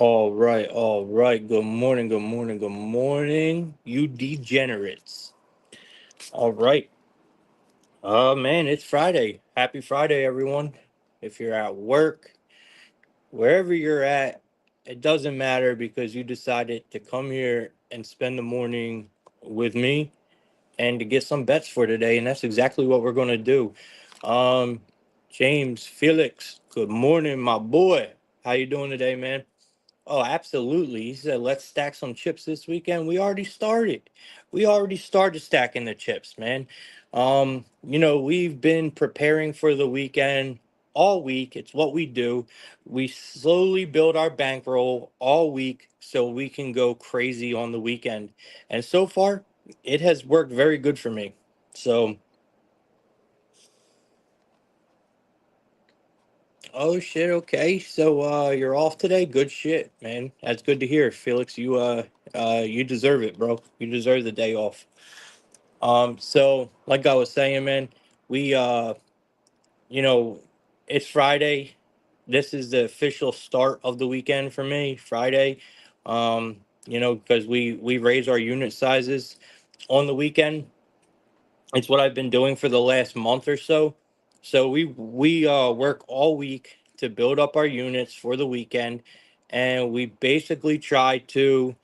All right. Good morning, good morning, good morning, you degenerates. All right. Man, it's Friday. Happy Friday, everyone. If you're at work, wherever you're at, it doesn't matter because you decided to come here and spend the morning with me and to get some bets for today, and that's exactly what we're going to do. Um, James Felix, good morning, my boy. How you doing today, man? Oh, absolutely. He said, let's stack some chips this weekend. We already started. We already started stacking the chips, man. We've been preparing for the weekend all week. It's what we do. We slowly build our bankroll all week so we can go crazy on the weekend. And so far, it has worked very good for me. So, oh shit, okay. So you're off today? Good shit, man. That's good to hear. Felix, you deserve it, bro. You deserve the day off. So like I was saying, man, we you know, it's Friday. This is the official start of the weekend for me, Friday. Because we raise our unit sizes on the weekend. It's what I've been doing for the last month or so. So we work all week to build up our units for the weekend, and we basically try to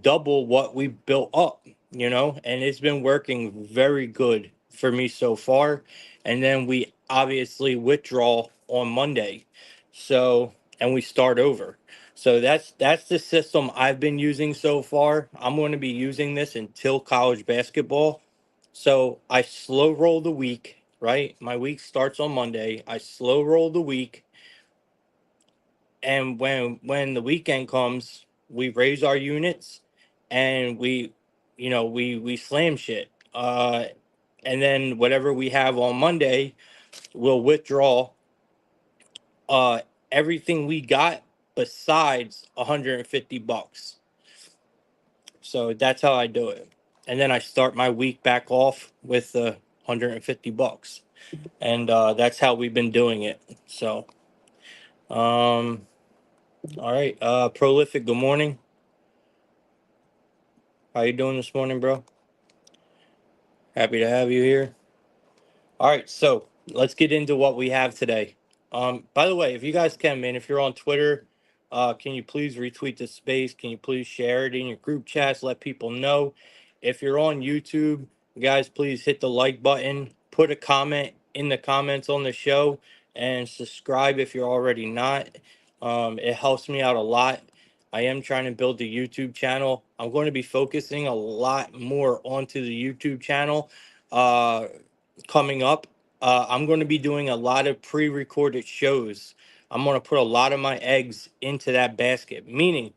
double what we built up, and it's been working very good for me so far. And then we obviously withdraw on Monday. So and we start over. So that's the system I've been using so far. I'm going to be using this until college basketball. So I slow roll the week, right? My week starts on Monday. I slow roll the week, and when the weekend comes, we raise our units, and we slam shit. And then whatever we have on Monday, we'll withdraw uh everything we got besides $150. So that's how I do it. And then I start my week back off with $150. And that's how we've been doing it. So, um, all right, prolific. Good morning. How you doing this morning, bro? Happy to have you here. All right, so let's get into what we have today. By the way, if you guys can, man, if you're on Twitter, can you please retweet the space? Can you please share it in your group chats? Let people know. If you're on YouTube, guys, please hit the like button, put a comment in the comments on the show, and subscribe if you're already not. It helps me out a lot. I am trying to build the YouTube channel. I'm going to be focusing a lot more onto the YouTube channel. Uh, Coming up. I'm going to be doing a lot of pre-recorded shows. I'm going to put a lot of my eggs into that basket, meaning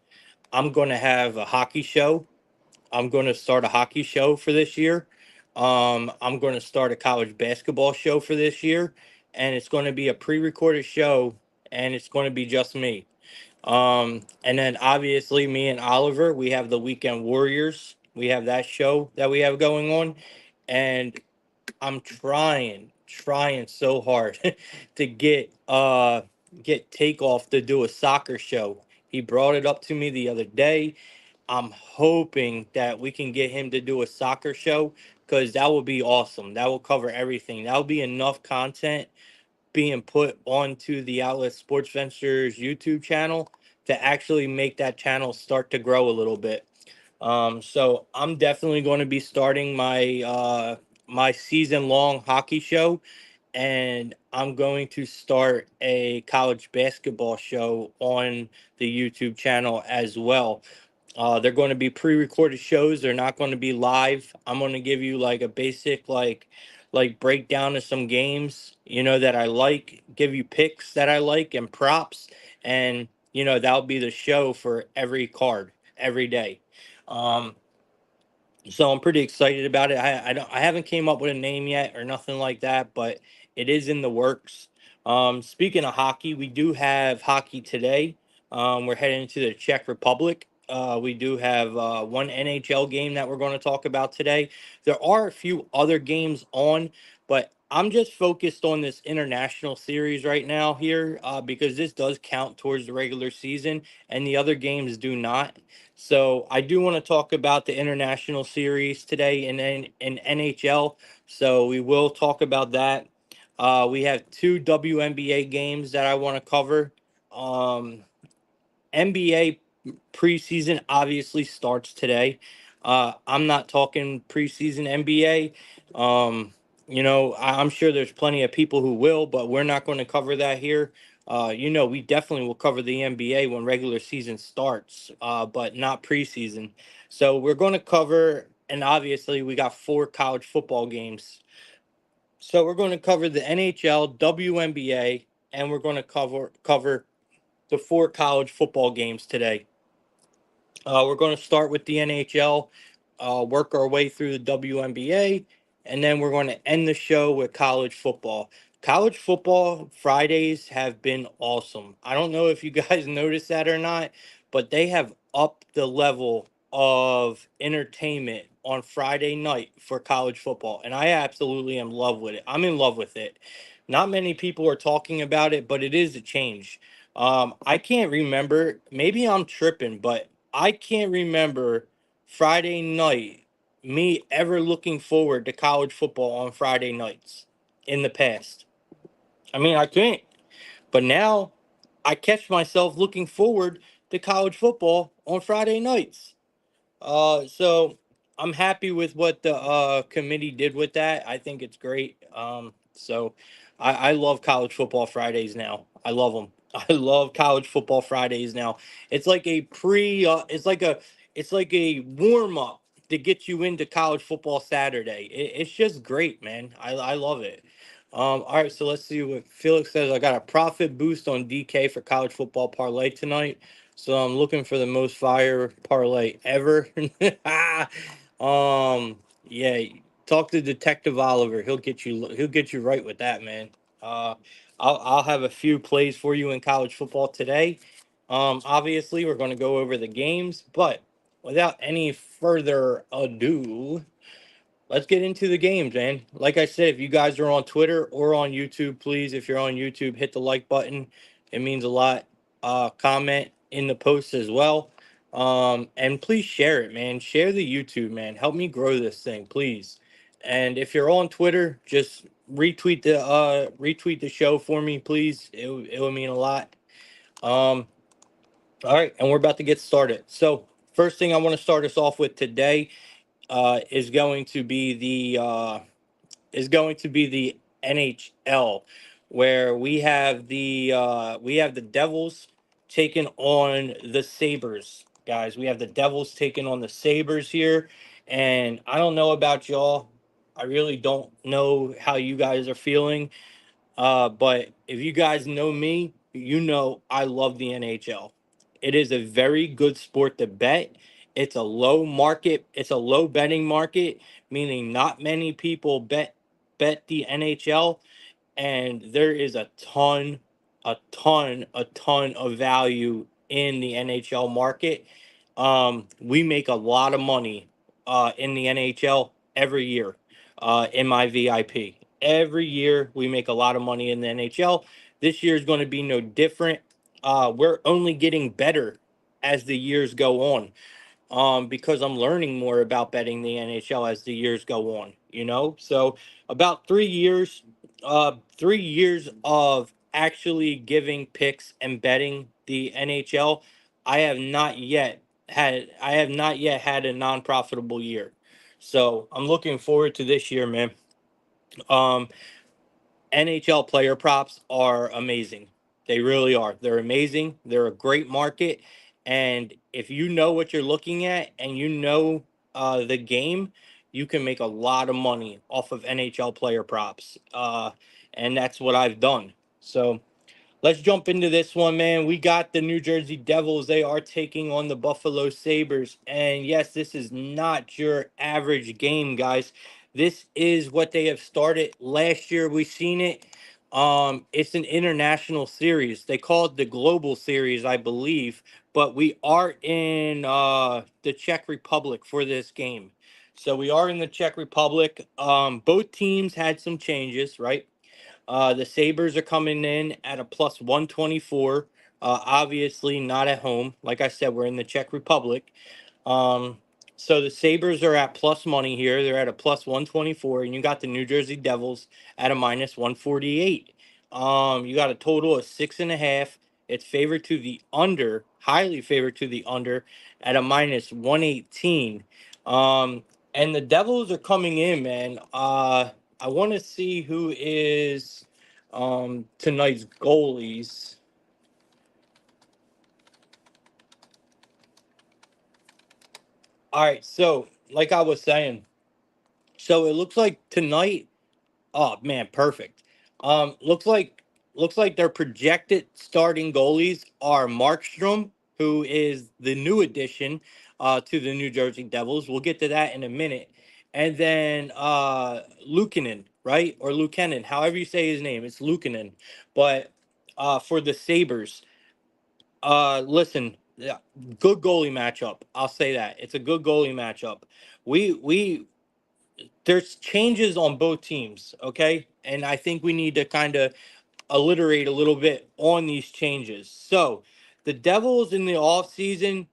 I'm going to have a hockey show. I'm going to start a hockey show for this year. I'm going to start a college basketball show for this year, and it's going to be a pre-recorded show, and it's going to be just me. And then obviously me and Oliver, we have the Weekend Warriors. We have that show that we have going on, and I'm trying so hard to get Takeoff to do a soccer show. He brought it up to me the other day. I'm hoping that we can get him to do a soccer show because that would be awesome. That will cover everything. That will be enough content being put onto the Outlet Sports Ventures YouTube channel to actually make that channel start to grow a little bit. So I'm definitely going to be starting my season long hockey show, and I'm going to start a college basketball show on the YouTube channel as well. They're going to be pre-recorded shows. They're not going to be live. I'm going to give you like a basic like breakdown of some games, that I like, give you picks that I like and props, and that'll be the show for every card every day. Um, so I'm pretty excited about it. I haven't came up with a name yet or nothing like that, but it is in the works. Speaking of hockey, we do have hockey today. We're heading to the Czech Republic. We do have one NHL game that we're going to talk about today. There are a few other games on, but I'm just focused on this international series right now here, because this does count towards the regular season and the other games do not. So I do want to talk about the international series today in NHL. So we will talk about that. We have two WNBA games that I want to cover. Um, NBA preseason obviously starts today. I'm not talking preseason NBA. Um, I'm sure there's plenty of people who will, but we're not going to cover that here. We definitely will cover the NBA when regular season starts, but not preseason. So we're going to cover, and obviously we got four college football games. So we're going to cover the NHL, WNBA, and we're going to cover the four college football games today. We're going to start with the NHL, work our way through the WNBA, and then we're going to end the show with college football. College football Fridays have been awesome. I don't know if you guys noticed that or not, but they have upped the level of entertainment on Friday night for college football, and I absolutely am in love with it. I'm in love with it. Not many people are talking about it, but it is a change. I can't remember. Maybe I'm tripping, but I can't remember Friday night me ever looking forward to college football on Friday nights in the past. I mean, I can't, but now I catch myself looking forward to college football on Friday nights. So I'm happy with what the committee did with that. I think it's great. So I love college football Fridays now. I love them. I love college football Fridays now. It's like a pre. It's like a warm up to get you into college football Saturday. It's just great, man. I love it. All right, so let's see what Felix says. I got a profit boost on DK for college football parlay tonight. So I'm looking for the most fire parlay ever. um, yeah, talk to Detective Oliver. He'll get you right with that, man. Uh, I'll have a few plays for you in college football today. Obviously we're going to go over the games, but without any further ado, let's get into the games, man. Like I said, if you guys are on Twitter or on YouTube, please, if you're on YouTube, hit the like button. It means a lot. Comment in the post as well. And please share it, man. Share the YouTube, man. Help me grow this thing, please. And if you're on Twitter, just retweet the show for me, please. It would mean a lot. Um, all right, and we're about to get started. So first thing I want to start us off with today is going to be the NHL, where we have the Devils taking on the Sabres, guys. We have the Devils taking on the Sabres here, and I don't know about y'all. I really don't know how you guys are feeling. But if you guys know me, you know I love the NHL. It is a very good sport to bet. It's a low market, it's a low betting market, meaning not many people bet the NHL, and there is a ton of value in the NHL market. We make a lot of money in the NHL every year in my VIP. Every year we make a lot of money in the NHL. This year is going to be no different. We're only getting better as the years go on, because I'm learning more about betting the NHL as the years go on, So about 3 years, 3 years of actually giving picks and betting the NHL, I have not yet had a non-profitable year. So I'm looking forward to this year, man. Um, NHL player props are amazing. They really are. They're amazing. They're a great market. And if you know what you're looking at and you know the game, you can make a lot of money off of NHL player props. And that's what I've done. So let's jump into this one, man. We got the New Jersey Devils. They are taking on the Buffalo Sabres. And yes, this is not your average game, guys. This is what they have started last year. We've seen it. It's an international series. They call it the Global Series, I believe, but we are in the Czech Republic for this game. So we are in the Czech Republic. Both teams had some changes, right? The Sabres are coming in at a plus 124. Obviously, not at home. Like I said, we're in the Czech Republic. Um, so the Sabres are at plus money here. They're at a plus 124, and you got the New Jersey Devils at a minus 148. You got a total of 6.5. It's favored to the under, highly favored to the under at a minus 118. Um, and the Devils are coming in, man. I want to see who is tonight's goalies. All right, so like I was saying, so it looks like tonight. Oh man, perfect. Looks like their projected starting goalies are Markstrom, who is the new addition to the New Jersey Devils. We'll get to that in a minute, and then Luukkonen, right, or Luukkonen, however you say his name. It's Luukkonen, but for the Sabers, listen, yeah, good goalie matchup. I'll say that it's a good goalie matchup. We there's changes on both teams, okay? And I think we need to kind of alliterate a little bit on these changes. So, the Devils in the offseason,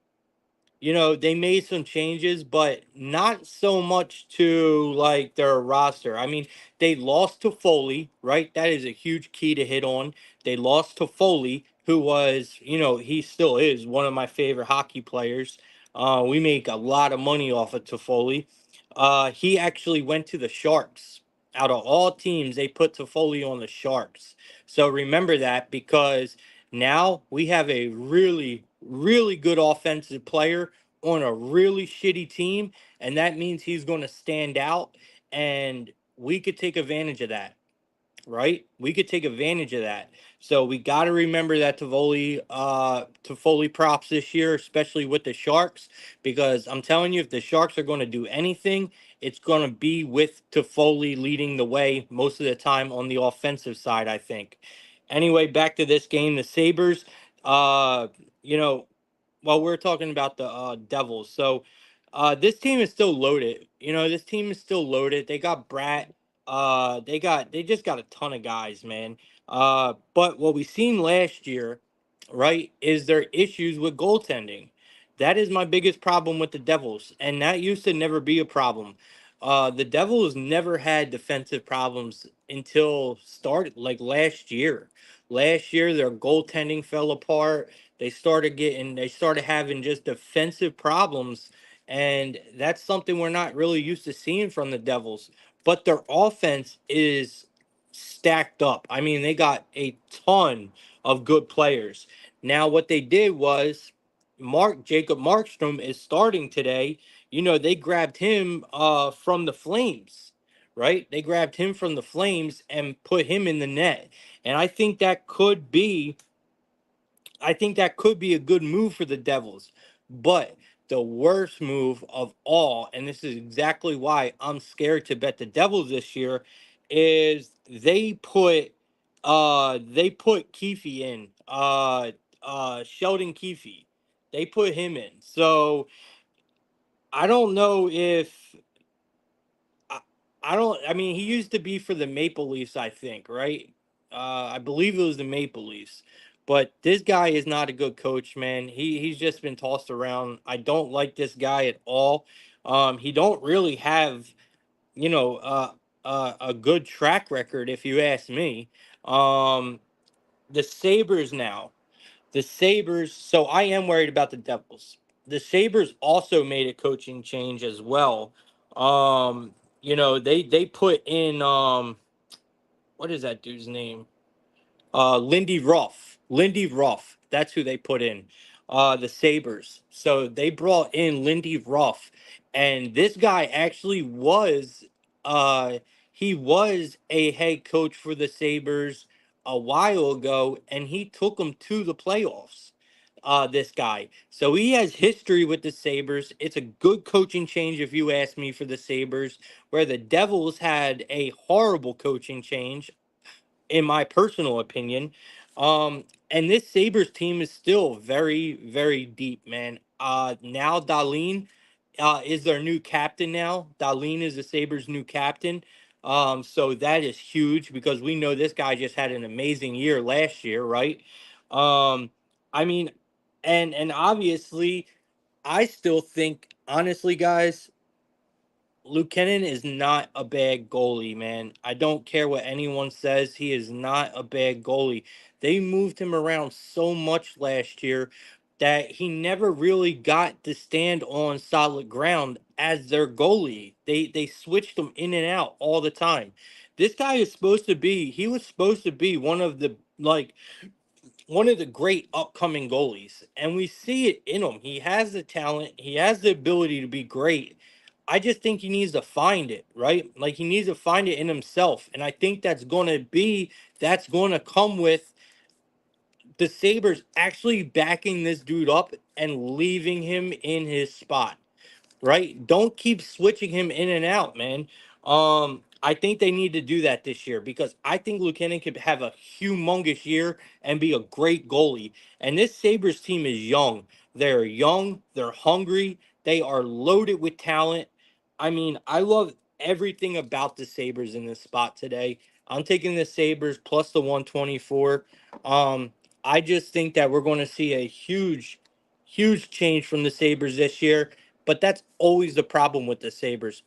they made some changes, but not so much to like their roster. I mean, they lost to Foley, right? That is a huge key to hit on. They lost to Foley, who was, he still is one of my favorite hockey players. We make a lot of money off of Toffoli. He actually went to the Sharks. Out of all teams, they put Toffoli on the Sharks. So remember that, because now we have a really, really good offensive player on a really shitty team, and that means he's going to stand out, and we could take advantage of that, right? We could take advantage of that. So we got to remember that Toffoli props this year, especially with the Sharks, because I'm telling you, if the Sharks are going to do anything, it's going to be with Toffoli leading the way most of the time on the offensive side, I think. Anyway, back to this game, the Sabres. Uh, you know, we're talking about the Devils. So this team is still loaded. This team is still loaded. They got Brat. They just got a ton of guys, man. But what we seen last year, right, is their issues with goaltending. That is my biggest problem with the Devils, and that used to never be a problem. The Devils never had defensive problems until started like last year. Last year, their goaltending fell apart. They started having just defensive problems, and that's something we're not really used to seeing from the Devils. But their offense is stacked up. I mean, they got a ton of good players. Now what they did was Jacob Markstrom is starting today. They grabbed him from the Flames, right? They grabbed him from the Flames and put him in the net. And I think that could be a good move for the Devils. But the worst move of all, and this is exactly why I'm scared to bet the Devils this year, is they put Keefe in. Sheldon Keefe. They put him in. So I don't know if I, I don't. I mean, he used to be for the Maple Leafs, I think, right? I believe it was the Maple Leafs. But this guy is not a good coach, man. He's just been tossed around. I don't like this guy at all. He don't really have, you know, uh, a good track record, if you ask me. Um, the Sabres now. The Sabres, so I am worried about the Devils. The Sabres also made a coaching change as well. They put in what is that dude's name? Lindy Ruff. Lindy Ruff. That's who they put in. The Sabres. So they brought in Lindy Ruff. And this guy actually was uh he was a head coach for the Sabres a while ago, and he took them to the playoffs. This guy. So he has history with the Sabres. It's a good coaching change, if you ask me, for the Sabres, where the Devils had a horrible coaching change in my personal opinion. And this Sabres team is still very, very deep, man. Now Darlene is their new captain now. Darlene is the Sabres' new captain. So that is huge because we know this guy just had an amazing year last year, right? Um, I mean, and obviously, I still think, honestly, guys, Lukenin is not a bad goalie, man. I don't care what anyone says. He is not a bad goalie. They moved him around so much last year that he never really got to stand on solid ground as their goalie. They switched him in and out all the time. This guy is supposed to be, he was supposed to be one of the great upcoming goalies, and we see it in him. He has the talent, he has the ability to be great. I just think he needs to find it, right? Like he needs to find it in himself, and I think that's going to come with the Sabres actually backing this dude up and leaving him in his spot, right? Don't keep switching him in and out, man. I think they need to do that this year because I think Lukenin could have a humongous year and be a great goalie. And this Sabres team is young. They're young, they're hungry, they are loaded with talent. I mean, I love everything about the Sabres in this spot today. I'm taking the Sabres plus the 124. I just think that we're going to see a huge change from the Sabres this year, but that's always the problem with the Sabres.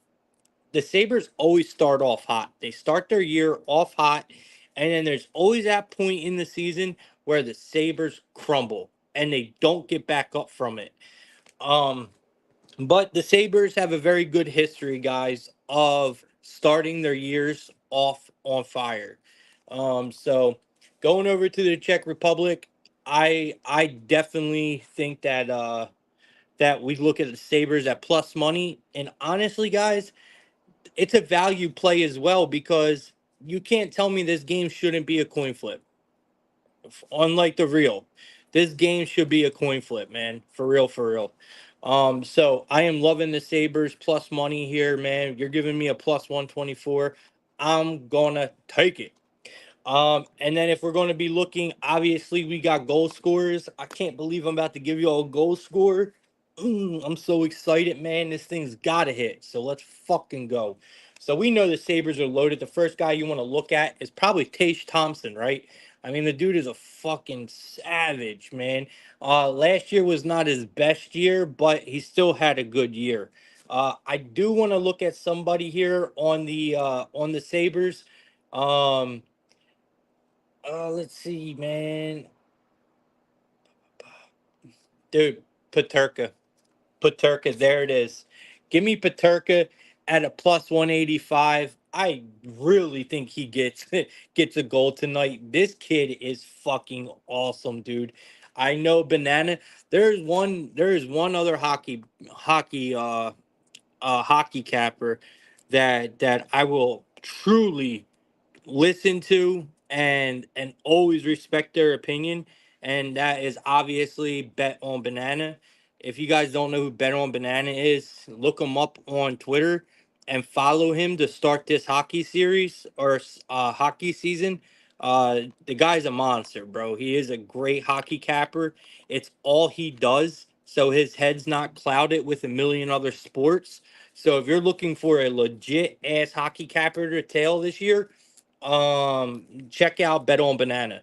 The Sabres always start off hot. They start their year off hot, and then there's always that point in the season where the Sabres crumble and they don't get back up from it. Um, but the Sabres have a very good history, guys, of starting their years off on fire. So going over to the Czech Republic, I definitely think that we look at the Sabres at plus money. And honestly, guys, it's a value play as well because you can't tell me this game shouldn't be a coin flip. Unlike the real, this game should be a coin flip, man. For real, for real. So I am loving the Sabres plus money here, man. You're giving me a plus 124. I'm gonna take it. And then if we're going to be looking, obviously we got goal scorers. I can't believe I'm about to give you all a goal scorer. I'm so excited, man. This thing's got to hit. So let's fucking go. So we know the Sabres are loaded. The first guy you want to look at is probably Tage Thompson, right? I mean, the dude is a fucking savage, man. Last year was not his best year, but he still had a good year. I do want to look at somebody here on the Sabres. Um, let's see, man. Dude, Paterka. Paterka, there it is. Give me Paterka at a plus 185. I really think he gets gets a goal tonight. This kid is fucking awesome, dude. I know Banana. There is one other hockey capper that I will truly listen to and always respect their opinion, and that is obviously Bet on Banana. If you guys don't know who Bet on Banana is, look him up on Twitter and follow him to start this hockey series or hockey season. The guy's a monster, bro. He is a great hockey capper. It's all he does, so his head's not clouded with a million other sports. So if you're looking for a legit ass hockey capper to tail this year, check out Bet on Banana.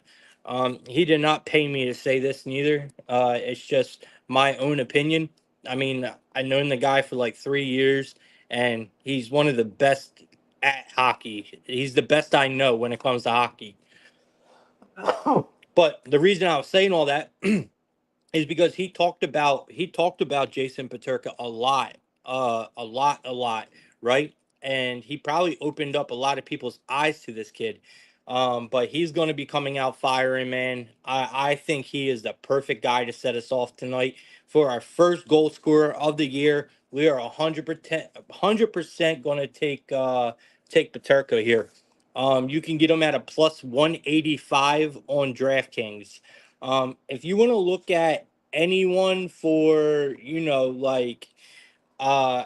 He did not pay me to say this neither. It's just my own opinion. I mean, I've known the guy for like 3 years, and he's one of the best at hockey. He's the best I know when it comes to hockey. But the reason I was saying all that is because he talked about Jason Paterka a lot, right? And he probably opened up a lot of people's eyes to this kid. But he's going to be coming out firing, man. I think he is the perfect guy to set us off tonight for our first goal scorer of the year. We are 100% going to take Paterka here. You can get him at a plus 185 on DraftKings. If you want to look at anyone for, uh,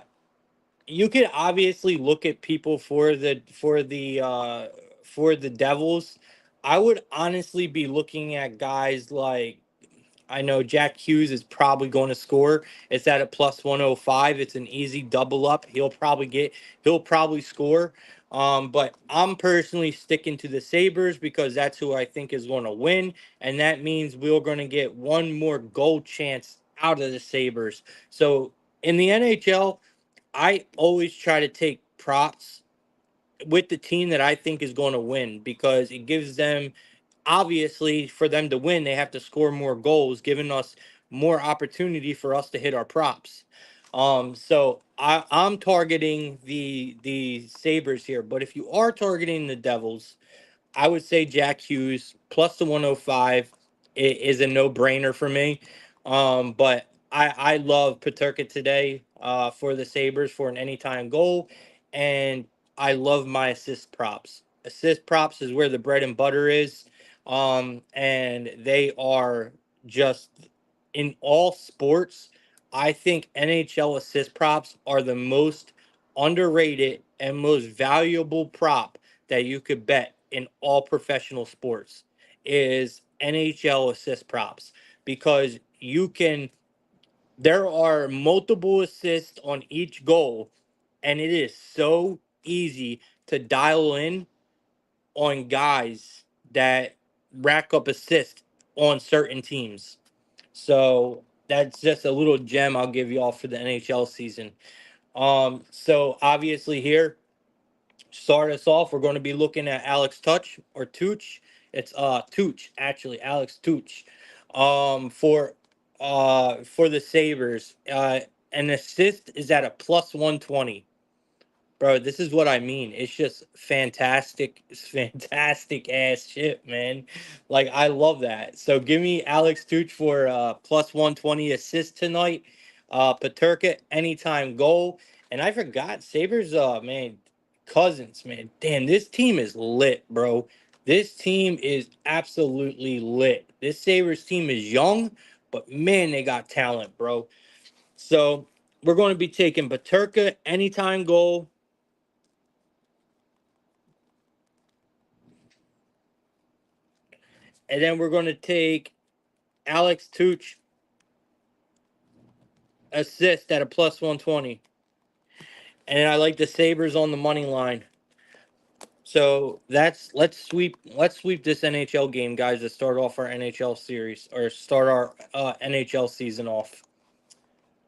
you could obviously look at people for the Devils. I would honestly be looking at guys like I know Jack Hughes is probably going to score. It's at a plus 105. It's an easy double up. He'll probably score. But I'm personally sticking to the Sabres because that's who I think is going to win. And that means we're going to get one more goal chance out of the Sabres. So in the NHL, I always try to take props with the team that I think is going to win because it gives them, obviously, for them to win, they have to score more goals, giving us more opportunity for us to hit our props. So I'm targeting the Sabres here, but if you are targeting the Devils, I would say Jack Hughes plus the 105 is a no-brainer for me. But I love Paterka today for the Sabres for an anytime goal, and I love my assist props. Assist props is where the bread and butter is, and they are just in all sports. I think NHL assist props are the most underrated and most valuable prop that you could bet in all professional sports is NHL assist props because there are multiple assists on each goal, and it is so easy to dial in on guys that rack up assists on certain teams. So that's just a little gem I'll give y'all for the NHL season. So obviously here, start us off, we're going to be looking at Alex Touch or Tooch. It's Tooch, actually, Alex Tooch. For the Sabres. An assist is at a plus 120. Bro, this is what I mean. It's just fantastic, fantastic ass shit, man. Like I love that. So give me Alex Tuch for plus 120 assist tonight. Paterka anytime goal. And I forgot Sabres man, Cousins, man. Damn, this team is lit, bro. This team is absolutely lit. This Sabres team is young, but man, they got talent, bro. So we're going to be taking Paterka anytime goal. And then we're going to take Alex Tooch assist at a plus 120. And I like the Sabres on the money line. So let's sweep this NHL game, guys, to start off our NHL series or start our NHL season off.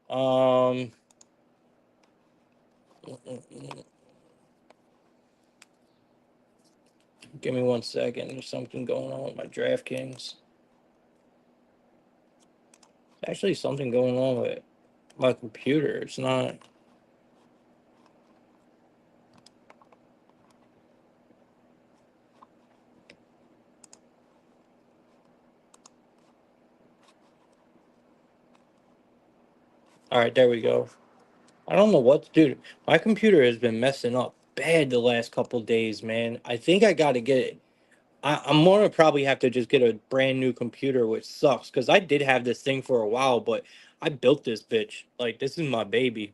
Um Give me 1 second. There's something going on with my DraftKings. Actually something going on with my computer. It's not. All right, there we go. I don't know what to do. My computer has been messing up bad the last couple days, man. I think I got to get it. I'm gonna probably have to just get a brand new computer, which sucks because I did have this thing for a while, but I built this bitch. Like this is my baby.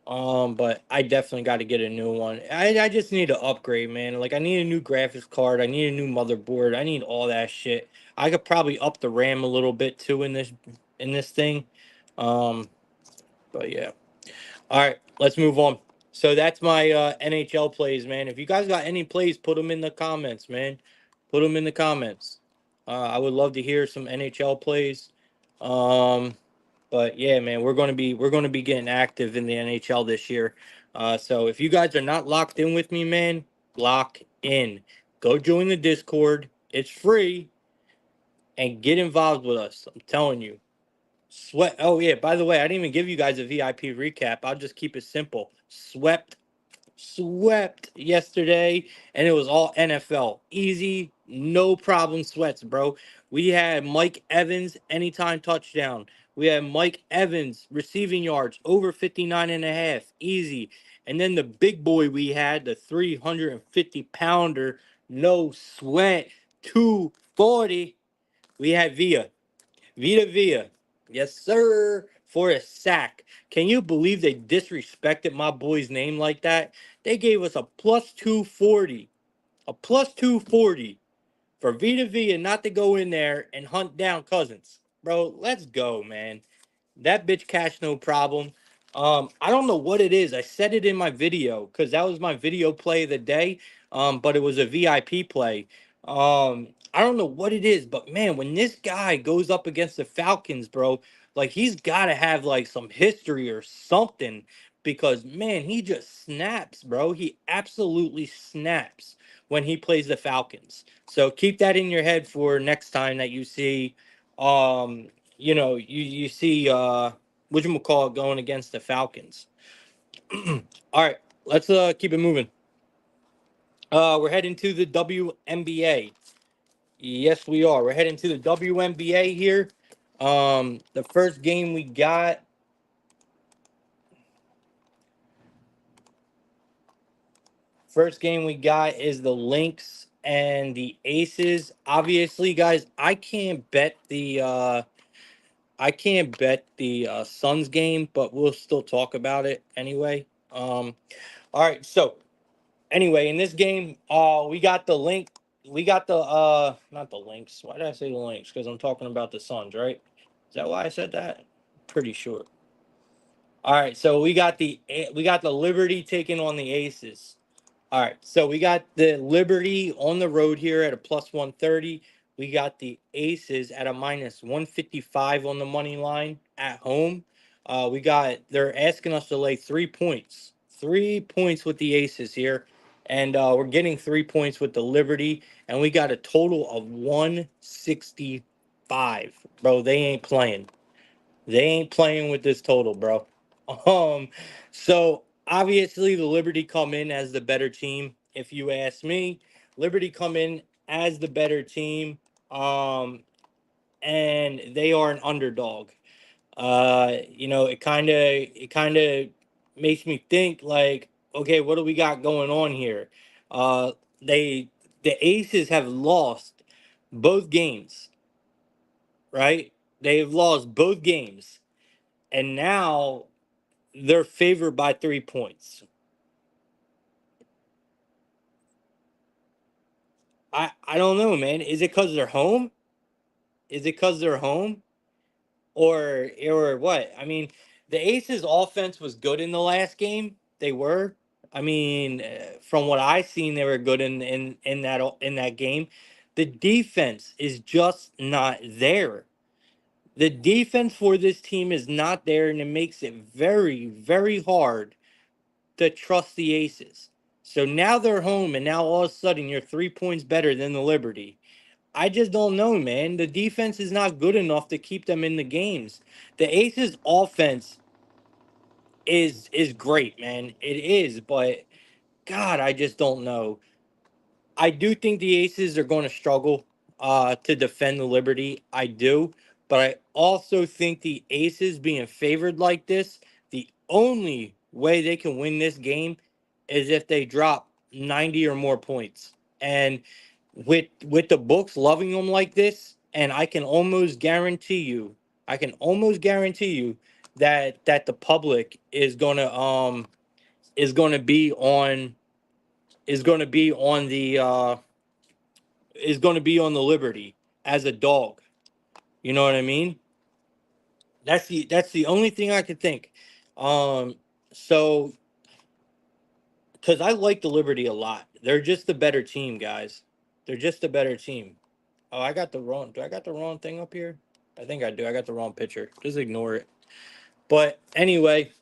But I definitely got to get a new one. I just need to upgrade, man. Like I need a new graphics card. I need a new motherboard. I need all that shit. I could probably up the RAM a little bit too in this thing. Um, but yeah. All right, let's move on. So that's my NHL plays, man. If you guys got any plays, put them in the comments, man. Put them in the comments. I would love to hear some NHL plays. Um, but yeah, man, we're gonna be getting active in the NHL this year. So if you guys are not locked in with me, man, lock in. Go join the Discord. It's free, and get involved with us. I'm telling you. Sweat. Oh yeah. By the way, I didn't even give you guys a VIP recap. I'll just keep it simple. Swept yesterday, and it was all NFL. Easy, no problem sweats, bro. We had Mike Evans anytime touchdown. We had Mike Evans receiving yards over 59 and a half. Easy. And then the big boy we had, the 350 pounder, no sweat, 240. We had Vita. Yes, sir. For a sack. Can you believe they disrespected my boy's name like that? They gave us a plus 240. A plus 240 for Vita not to go in there and hunt down Cousins. bro, let's go, man. That bitch cash no problem. I don't know what it is. I said it in my video because that was my video play of the day. But it was a VIP play. I don't know what it is, but man, when this guy goes up against the Falcons, bro, like he's got to have like some history or something because man, he just snaps, bro. He absolutely snaps when he plays the Falcons. So keep that in your head for next time that you see um you see whatchamacallit going against the Falcons. All right, let's keep it moving. We're heading to the WNBA. Yes, we are. We're heading to the WNBA here. The first game we got is the Lynx and the Aces. Obviously, guys, I can't bet the Suns game, but we'll still talk about it anyway. All right, so anyway, in this game, we got the not the Lynx. Why did I say the Lynx? Because I'm talking about the Suns, right? Is that why I said that? Pretty sure. All right, so we got the Liberty taking on the Aces. All right, so we got the Liberty on the road here at a plus 130. We got the Aces at a minus 155 on the money line at home. They're asking us to lay 3 points. 3 points with the Aces here. And we're getting 3 points with the Liberty. And we got a total of 165. Bro, they ain't playing. They ain't playing with this total, bro. Um, so obviously the Liberty come in as the better team. If you ask me, Liberty come in as the better team. Um, and they are an underdog. It kind of makes me think like, okay, what do we got going on here? Uh, they the Aces have lost both games, right? They've lost both games, and now they're favored by 3 points. I don't know, man. Is it because they're home? Is it because they're home, or what? I mean, the Aces' offense was good in the last game. They were. I mean, from what I seen, they were good in that game. The defense is just not there. The defense for this team is not there, and it makes it very, very hard to trust the Aces. So now they're home, and now all of a sudden you're 3 points better than the Liberty. I just don't know, man. The defense is not good enough to keep them in the games. The Aces' offense is great, man. It is, but God, I just don't know. I do think the Aces are going to struggle to defend the Liberty. I do. But I also think the Aces being favored like this, the only way they can win this game is if they drop 90 or more points. And with the books loving them like this, and I can almost guarantee you that the public is gonna be on is gonna be on the is going to be on the Liberty as a dog. You know what I mean? That's the only thing I could think. Um, so because I like the Liberty a lot, they're just the better team, guys. They're just a better team. Oh, I got the wrong. Do I got the wrong thing up here? I think I do. I got the wrong picture. Just ignore it. But anyway,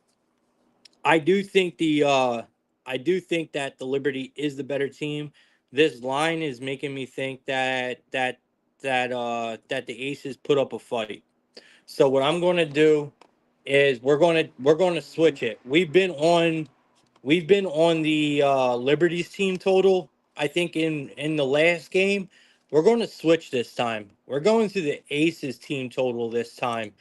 I do think the I do think that the Liberty is the better team. This line is making me think that the Aces put up a fight. So what I'm going to do is we're going to switch it. We've been on the Liberties team total. I think in the last game, we're going to switch this time. We're going to the Aces team total this time.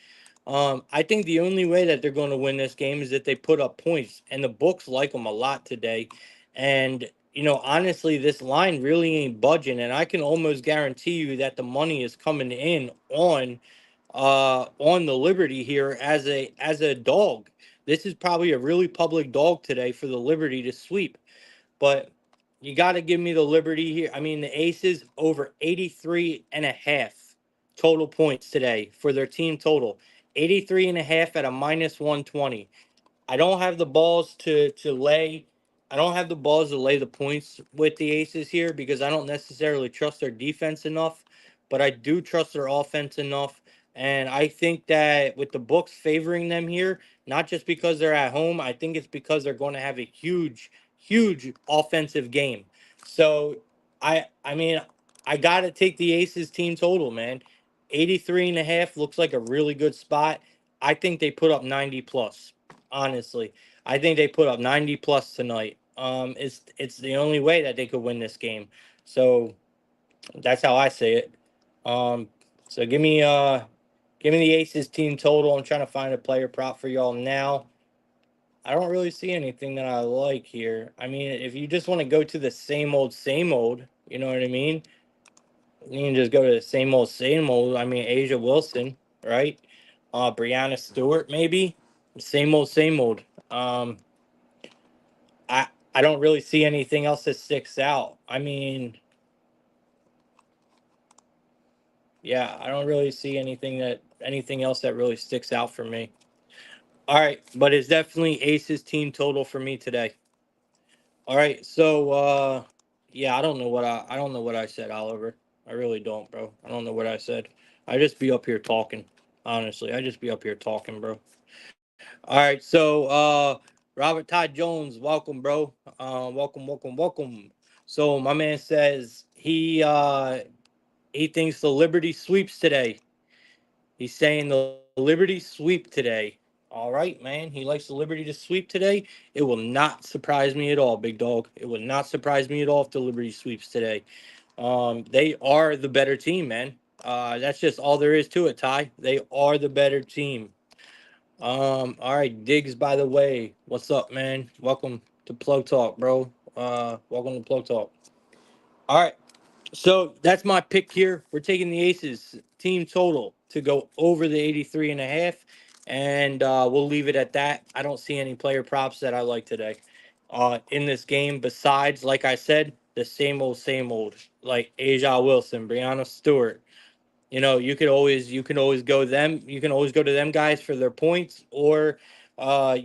I think the only way that they're going to win this game is that they put up points, and the books like them a lot today. And honestly, this line really ain't budging, and I can almost guarantee you that the money is coming in on the Liberty here as a dog. This is probably a really public dog today for the Liberty to sweep, but you got to give me the Liberty here. I mean, the Aces over 83 and a half total points today for their team total. 83.5 at a minus 120. I don't have the balls to lay. I don't have the balls to lay the points with the Aces here because I don't necessarily trust their defense enough, but I do trust their offense enough. And I think that with the books favoring them here, not just because they're at home, I think it's because they're going to have a huge, huge offensive game. So I mean, I gotta take the Aces team total, man. 83.5 looks like a really good spot. I think they put up 90 plus. Honestly, I think they put up 90 plus tonight. It's the only way that they could win this game. So that's how I say it. Um, so give me the Aces team total. I'm trying to find a player prop for y'all now. I don't really see anything that I like here. I mean, if you just want to go to the same old, you know what I mean? You can just go to the same old. I mean, Asia Wilson, right? Brianna Stewart, maybe. Same old, same old. Um, I don't really see anything else that sticks out. I mean, yeah, I don't really see anything else that really sticks out for me. All right, but it's definitely Aces team total for me today. All right, so yeah, I don't know what I said, Oliver. I really don't, bro. I don't know what I said. I just be up here talking. Honestly, I just be up here talking, bro. All right, so Robert Todd Jones, welcome, bro. Welcome. So my man says he thinks the Liberty sweeps today. He's saying the Liberty sweep today. All right, man. He likes the Liberty to sweep today. It will not surprise me at all, big dog. It would not surprise me at all if the Liberty sweeps today. They are the better team, man. That's just all there is to it, Ty. They are the better team. All right, Diggs, by the way, what's up, man? Welcome to Plug Talk, bro. Welcome to Plug Talk. All right, so that's my pick here. We're taking the Aces team total to go over the 83.5, and we'll leave it at that. I don't see any player props that I like today in this game besides, like I said, the same old, like Asia Wilson, Brianna Stewart. You know, you can always go to them guys for their points, or I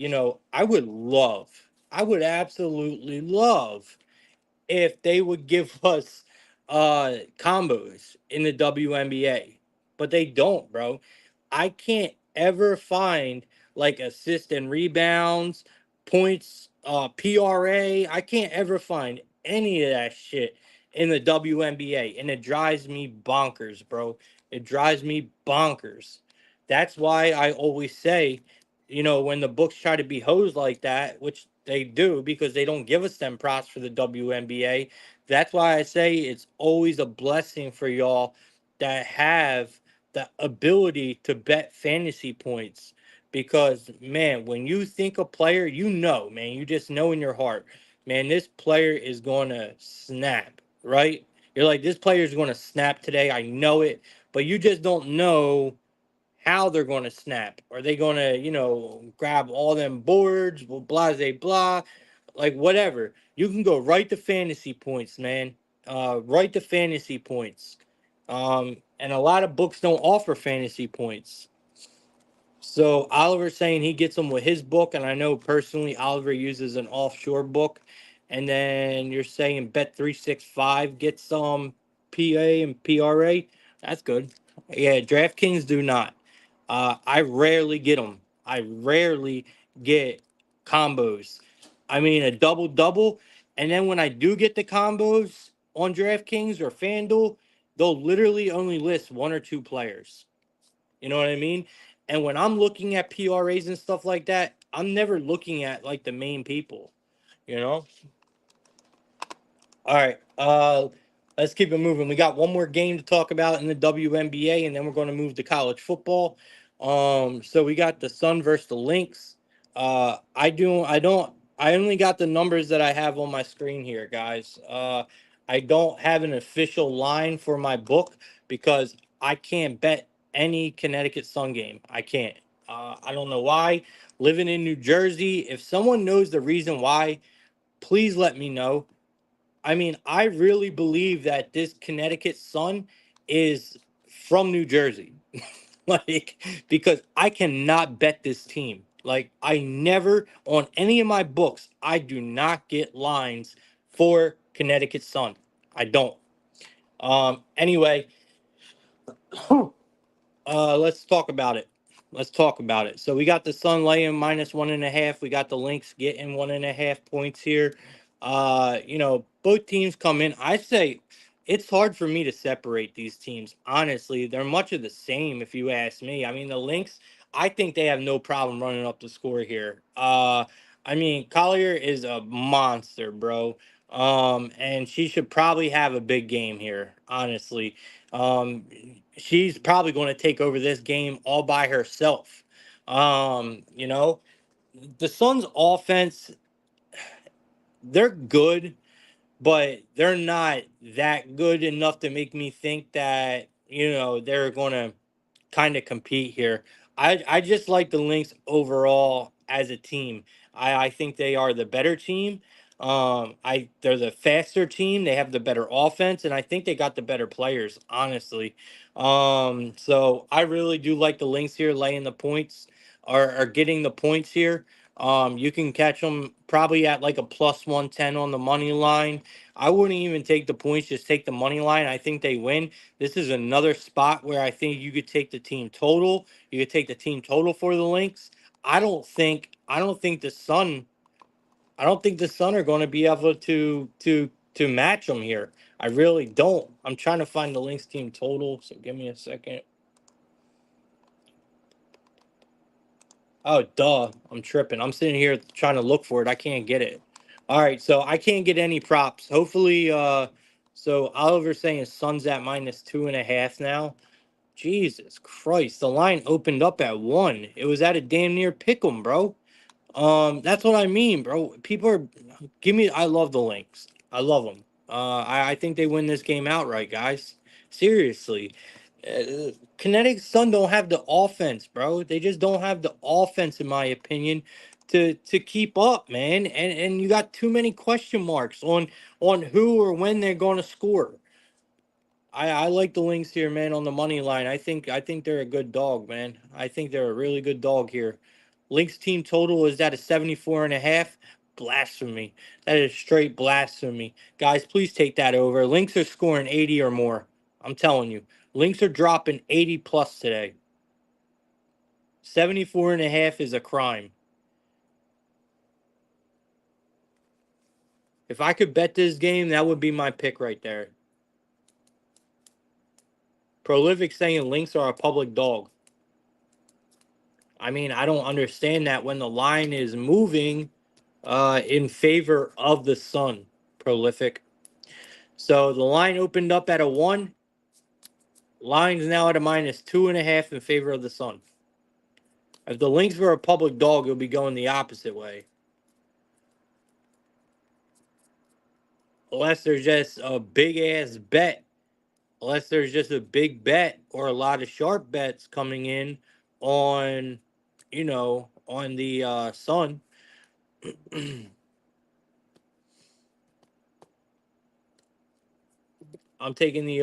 would absolutely love if they would give us combos in the WNBA, but they don't, bro. I can't ever find like assist and rebounds, points, PRA. I can't ever find any of that shit in the WNBA, and it drives me bonkers, bro. It drives me bonkers. That's why I always say, when the books try to be hosed like that, which they do because they don't give us them props for the WNBA. That's why I say it's always a blessing for y'all that have the ability to bet fantasy points. Because, man, when you think a player, man, you just know in your heart, man, this player is going to snap, right? You're like, this player is going to snap today. I know it. But you just don't know how they're going to snap. Are they going to, grab all them boards, blah, blah, blah, like whatever. You can go right to fantasy points, man. Right to fantasy points. And a lot of books don't offer fantasy points. So Oliver's saying he gets them with his book, and I know personally Oliver uses an offshore book. And then you're saying Bet365 gets some PA and PRA. That's good. Yeah, DraftKings do not. I rarely get them. I rarely get combos. I mean, a double double, and then when I do get the combos on DraftKings or FanDuel, they'll literally only list one or two players. You know what I mean? And when I'm looking at PRAs and stuff like that, I'm never looking at like the main people, you know? All right. Let's keep it moving. We got one more game to talk about in the WNBA, and then we're going to move to college football. So we got the Sun versus the Lynx. I only got the numbers that I have on my screen here, guys. I don't have an official line for my book because I can't bet any Connecticut Sun game. I can't. I don't know why. Living in New Jersey, if someone knows the reason why, please let me know. I mean, I really believe that this Connecticut Sun is from New Jersey. Like, because I cannot bet this team. Like, I never, on any of my books, I do not get lines for Connecticut Sun. I don't. Anyway, let's talk about it. Let's talk about it. So we got the Sun laying -1.5. We got the Lynx getting 1.5 points here. Both teams come in. I say it's hard for me to separate these teams. Honestly, they're much of the same if you ask me. I mean, the Lynx, I think they have no problem running up the score here. I mean, Collier is a monster, bro. And she should probably have a big game here, honestly. Um, she's probably going to take over this game all by herself. Um, you know, the Suns' offense, they're good, but they're not that good enough to make me think that, they're going to kind of compete here. I just like the Lynx overall as a team. I think they are the better team. They're the faster team. They have the better offense, and I think they got the better players, honestly. So I really do like the Lynx here, laying the points or getting the points here. You can catch them probably at like a +110 on the money line. I wouldn't even take the points, just take the money line. I think they win. This is another spot where I think you could take the team total. You could take the team total for the Lynx. I don't think the Sun. I don't think the Sun are going to be able to match them here. I really don't. I'm trying to find the Lynx team total, so give me a second. Oh, duh. I'm tripping. I'm sitting here trying to look for it. I can't get it. All right, so I can't get any props. Hopefully, so Oliver's saying Sun's at -2.5 now. Jesus Christ, the line opened up at 1. It was at a damn near pick 'em, bro. That's what I mean, bro. People are give me. I love the Lynx. I love them. I think they win this game outright, guys. Seriously, Kinetic Sun don't have the offense, bro. They just don't have the offense, in my opinion, to keep up, man. And you got too many question marks on who or when they're going to score. I like the Lynx here, man, on the money line. I think they're a good dog, man. I think they're a really good dog here. Lynx team total is at a 74.5. Blasphemy. That is straight blasphemy. Guys, please take that over. Lynx are scoring 80 or more. I'm telling you. Lynx are dropping 80 plus today. 74.5 is a crime. If I could bet this game, that would be my pick right there. Prolific saying Lynx are a public dog. I mean, I don't understand that when the line is moving in favor of the Sun. Prolific. So the line opened up at a 1. Line's now at a -2.5 in favor of the Sun. If the Lynx were a public dog, it would be going the opposite way. Unless there's just a big ass bet. Unless there's just a big bet or a lot of sharp bets coming in on, on the Sun. I'm taking the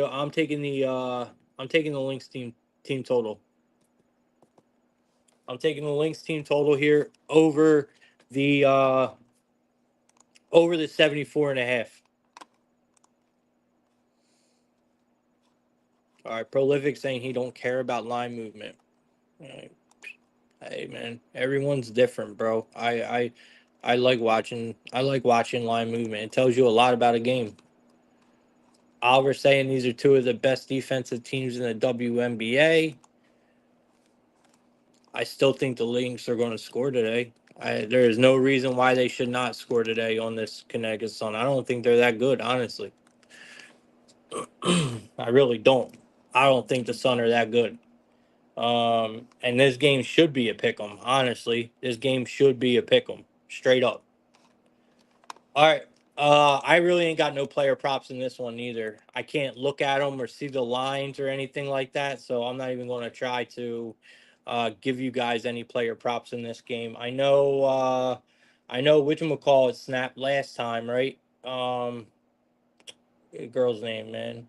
Lynx team total. I'm taking the Lynx team total here the uh over the 74.5. All right, Prolific saying he don't care about line movement. All right. Hey man, everyone's different, bro. I like watching. I like watching line movement. It tells you a lot about a game. Oliver saying these are two of the best defensive teams in the WNBA. I still think the Lynx are going to score today. There is no reason why they should not score today on this Connecticut Sun. I don't think they're that good, honestly. I really don't. I don't think the Sun are that good. And this game should be a pick 'em. Honestly, this game should be a pick 'em, straight up. All right. I really ain't got no player props in this one either. I can't look at them or see the lines or anything like that, so I'm not even going to try to give you guys any player props in this game. I know whatchamacallit snapped last time, right? Girl's name, man.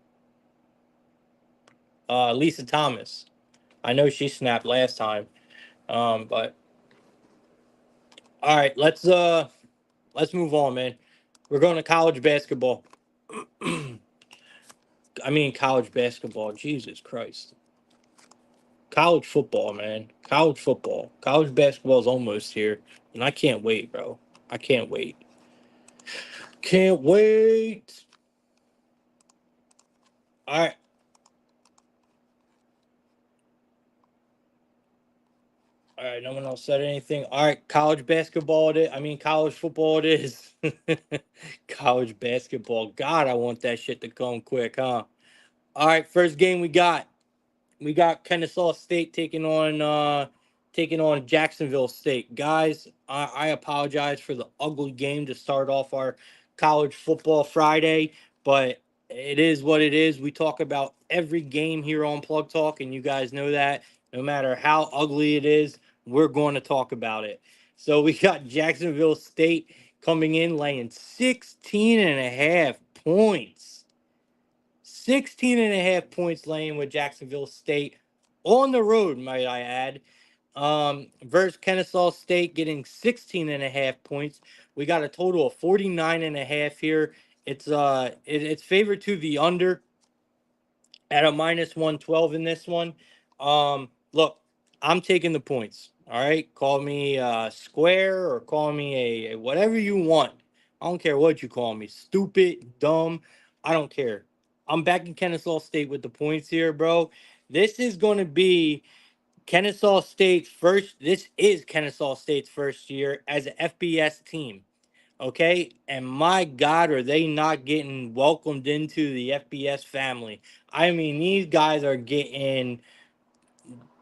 Lisa Thomas. I know she snapped last time. But all right, let's move on, man. We're going to college basketball. I mean college basketball. Jesus Christ. College football, man. College football. College basketball is almost here. And I can't wait, bro. I can't wait. Can't wait. All right. All right, no one else said anything. All right, college basketball it is. I mean, college football it is. College basketball. God, I want that shit to come quick, huh? All right, first game we got Kennesaw State taking on Jacksonville State. Guys, I apologize for the ugly game to start off our college football Friday, but it is what it is. We talk about every game here on Plug Talk, and you guys know that. No matter how ugly it is, we're going to talk about it. So we got Jacksonville State coming in laying 16 and a half points. 16 and a half points laying with Jacksonville State on the road, might I add. Versus Kennesaw State getting 16 and a half points. We got a total of 49 and a half here. It's favored to the under at a minus 112 in this one. Look, I'm taking the points. All right. Call me square or call me a whatever you want. I don't care what you call me. Stupid, dumb. I don't care. I'm back in Kennesaw State with the points here, bro. This is going to be Kennesaw State's first. This is Kennesaw State's first year as an FBS team. Okay. And my God, are they not getting welcomed into the FBS family? I mean, these guys are getting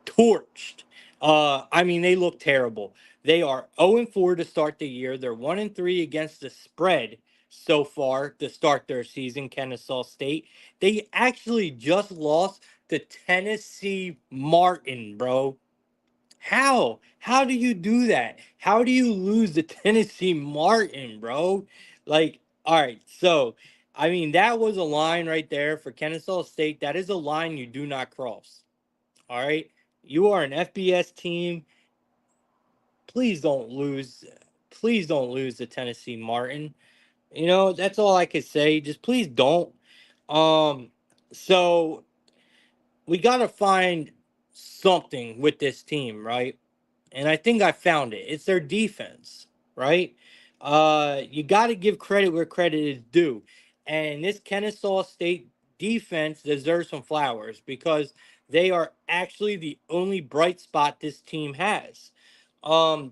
torched. I mean, they look terrible. They are 0-4 to start the year. They're 1-3 against the spread so far to start their season, Kennesaw State. They actually just lost to Tennessee Martin, bro. How? How do you do that? How do you lose to Tennessee Martin, bro? Like, all right, so I mean, that was a line right there for Kennesaw State. That is a line you do not cross. All right. You are an FBS team. Please don't lose. Please don't lose to Tennessee Martin. You know, that's all I could say. Just please don't. Um, so we gotta find something with this team, right? And I think I found it. It's their defense, right? You got to give credit where credit is due, and this Kennesaw State defense deserves some flowers because they are actually the only bright spot this team has.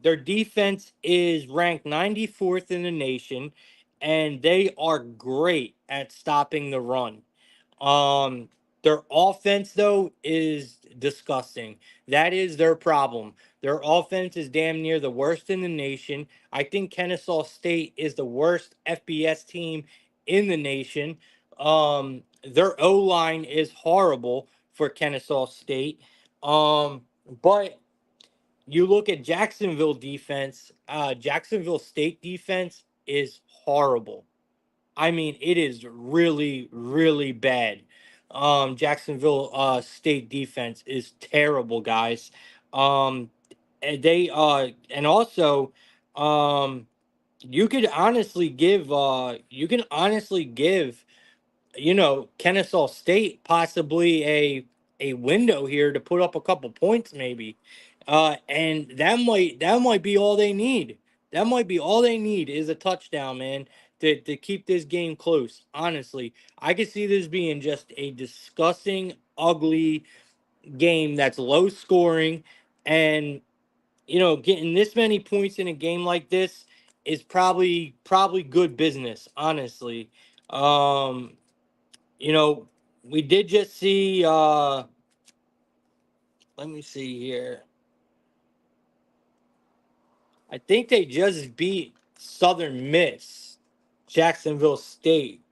Their defense is ranked 94th in the nation, and they are great at stopping the run. Um, their offense though is disgusting. That is their problem. Their offense is damn near the worst in the nation. I think Kennesaw State is the worst FBS team in the nation. Their O line is horrible for Kennesaw State. But you look at Jacksonville defense. Jacksonville State defense is horrible. I mean, it is really, really bad. Jacksonville State defense is terrible, guys. And also um you can honestly give Kennesaw State possibly a window here to put up a couple points maybe. And that might be all they need. That might be all they need is a touchdown, man, to keep this game close. Honestly, I could see this being just a disgusting, ugly game that's low scoring, and getting this many points in a game like this is probably good business, honestly. Um, you know, we did just see let me see here. I think they just beat Southern Miss, Jacksonville State,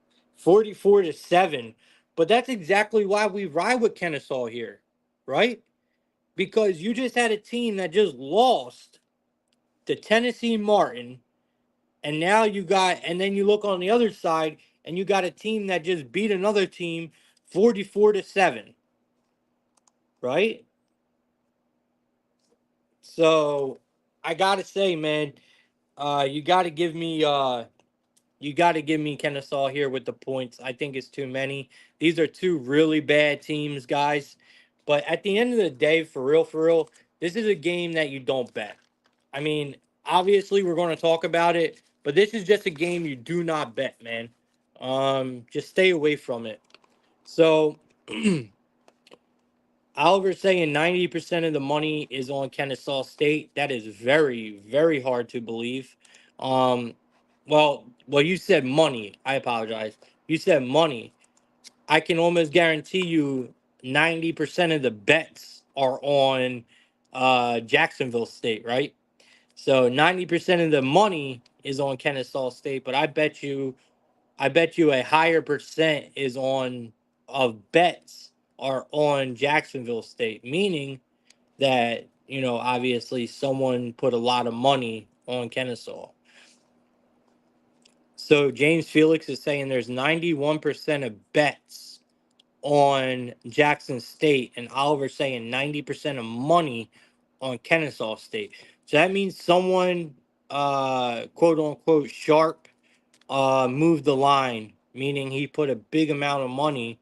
44-7. But that's exactly why we ride with Kennesaw here, right? Because you just had a team that just lost to Tennessee Martin, and then you look on the other side, and you got a team that just beat another team 44-7. right? So I gotta say, man, you gotta give me Kennesaw here with the points. I think it's too many. These are two really bad teams, guys. But at the end of the day, for real, this is a game that you don't bet. I mean, obviously we're going to talk about it, but this is just a game you do not bet, man. Just stay away from it. So Oliver's saying 90% of the money is on Kennesaw State. That is very, very hard to believe. Um, well, you said money. I apologize. You said money. I can almost guarantee you 90% of the bets are on Jacksonville State, right? So 90% of the money is on Kennesaw State, but I bet you a higher percent is on of bets are on Jacksonville State, meaning that, obviously someone put a lot of money on Kennesaw. So James Felix is saying there's 91% of bets on Jackson State, and Oliver saying 90% of money on Kennesaw State. So that means someone, quote unquote, sharp, moved the line, meaning he put a big amount of money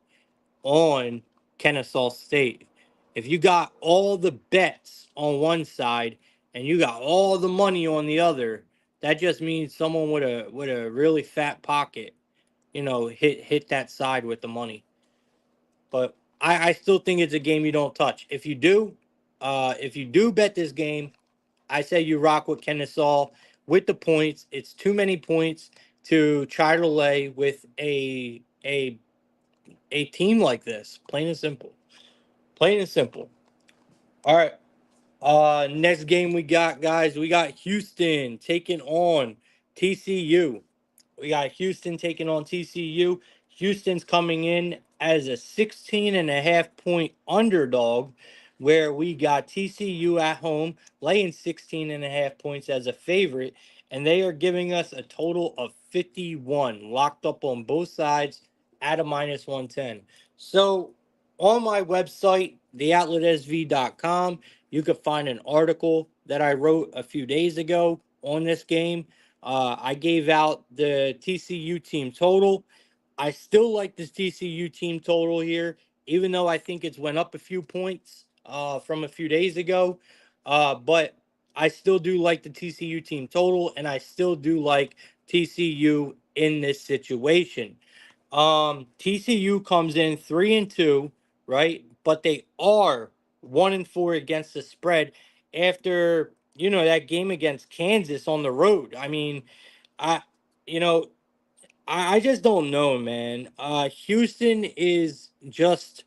on Kennesaw State. If you got all the bets on one side and you got all the money on the other, that just means someone with a really fat pocket, hit that side with the money. But I still think it's a game you don't touch. If you do bet this game, I say you rock with Kennesaw with the points. It's too many points to try to lay with a team like this. Plain and simple. Plain and simple. All right. Next game we got, guys. We got Houston taking on TCU. We got Houston taking on TCU. Houston's coming in as a 16.5 point underdog, where we got TCU at home laying 16.5 points as a favorite, and they are giving us a total of 51 locked up on both sides at a minus 110. So on my website, theoutletSV.com, you could find an article that I wrote a few days ago on this game. I gave out the TCU team total. I still like this TCU team total here, even though I think it's went up a few points from a few days ago. But I still do like the TCU team total, and I still do like TCU in this situation. TCU comes in 3-2, right? But they are 1-4 against the spread after that game against Kansas on the road. I mean, I you know I just don't know, man. Houston is just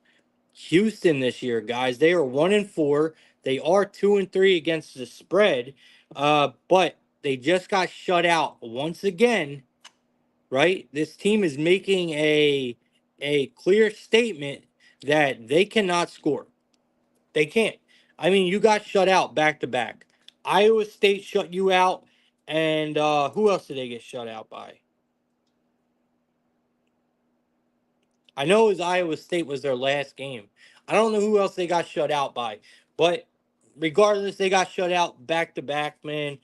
Houston this year, guys. They are 1-4. They are 2-3 against the spread, but they just got shut out once again, right? This team is making a clear statement that they cannot score. They can't. I mean, you got shut out back to back. Iowa State shut you out, and who else did they get shut out by? I know it was Iowa State was their last game. I don't know who else they got shut out by, but regardless, they got shut out back to back, man.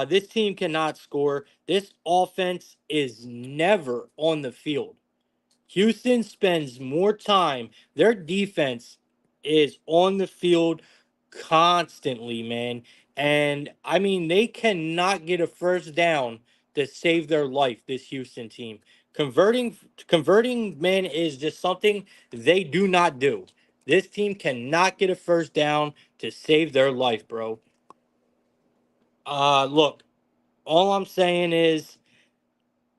This team cannot score. This offense is never on the field. Houston spends more time. Their defense is on the field constantly, man. And I mean, they cannot get a first down to save their life, this Houston team. Converting, man, is just something they do not do. This team cannot get a first down to save their life, bro. Look, all I'm saying is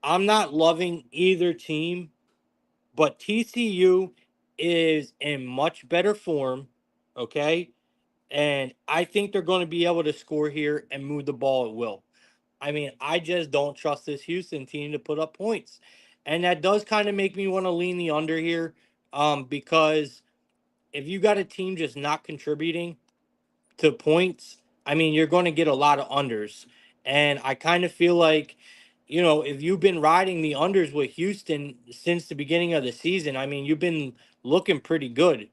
I'm not loving either team, but TCU is in much better form, okay? And I think they're going to be able to score here and move the ball at will. I mean, I just don't trust this Houston team to put up points. And that does kind of make me want to lean the under here, because if you got a team just not contributing to points, I mean, you're going to get a lot of unders. And I kind of feel like, if you've been riding the unders with Houston since the beginning of the season, I mean, you've been looking pretty good.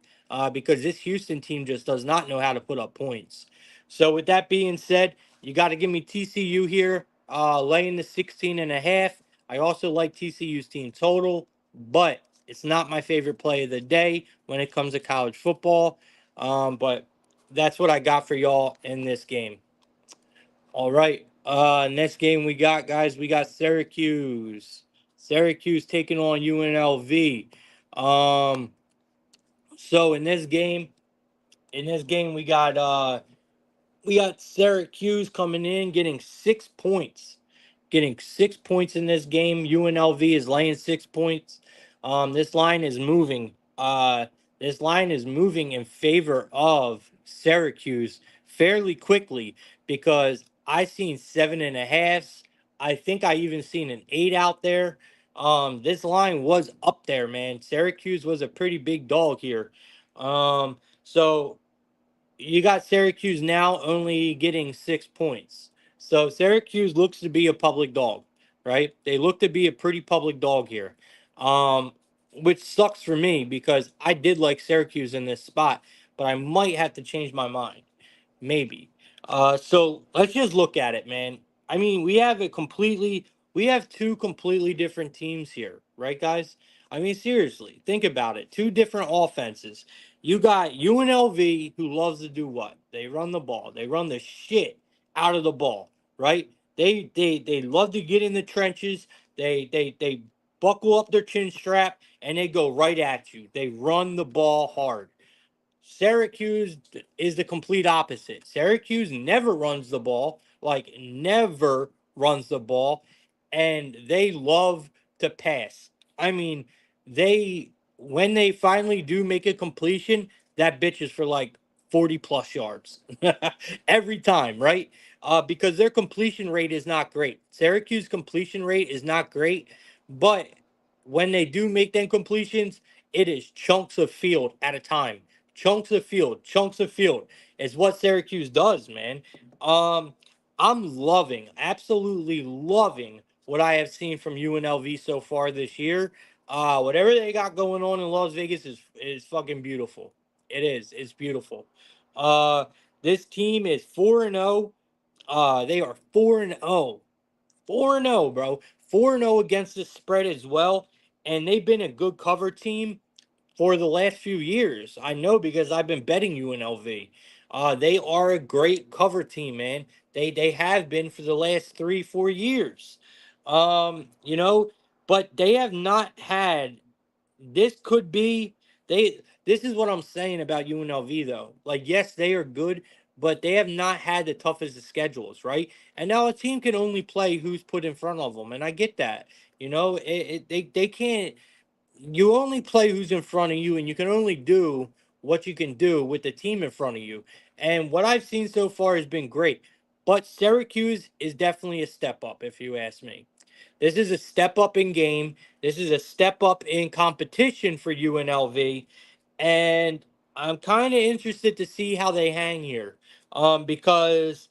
because this Houston team just does not know how to put up points. So with that being said, you got to give me TCU here, laying the 16.5. I also like TCU's team total, but it's not my favorite play of the day when it comes to college football. But that's what I got for y'all in this game. All right. Next game we got, guys, we got Syracuse. Syracuse taking on UNLV. Um, so in this game we got Syracuse coming in, getting 6 points. Getting 6 points in this game. UNLV is laying 6 points. This line is moving. This line is moving in favor of Syracuse fairly quickly because I seen 7.5s. I think I even seen an 8 out there. This line was up there, man. Syracuse was a pretty big dog here. So you got Syracuse now only getting 6 points. So Syracuse looks to be a public dog, right? They look to be a pretty public dog here, um, which sucks for me because I did like Syracuse in this spot, but I might have to change my mind. Maybe. So let's just look at it, man. I mean, we have two completely different teams here, right, guys? I mean, seriously, think about it. Two different offenses. You got UNLV who loves to do what? They run the ball. They run the shit out of the ball, right? They love to get in the trenches. They buckle up their chin strap and they go right at you. They run the ball hard. Syracuse is the complete opposite. Syracuse never runs the ball, like never runs the ball, and they love to pass. I mean, they when they finally do make a completion, that bitch is for like 40 plus yards every time, right? Because their completion rate is not great. Syracuse completion rate is not great, but when they do make them completions, it is chunks of field at a time. Chunks of field is what Syracuse does, man. Um, I'm loving, absolutely loving what I have seen from UNLV so far this year. Whatever they got going on in Las Vegas is fucking beautiful. It is. It's beautiful. Uh, this team is 4-0. They are 4-0. 4-0, bro. 4-0 against the spread as well. And they've been a good cover team for the last few years. I know because I've been betting UNLV. They are a great cover team, man. They have been for the last 3-4 years. You know, but they have not had. This could be they. This is what I'm saying about UNLV though. Like, yes, they are good, but they have not had the toughest of schedules, right? And now a team can only play who's put in front of them, and I get that. They can't, you only play who's in front of you, and you can only do what you can do with the team in front of you. And what I've seen so far has been great. But Syracuse is definitely a step up, if you ask me. This is a step up in game. This is a step up in competition for UNLV. And I'm kind of interested to see how they hang here. Because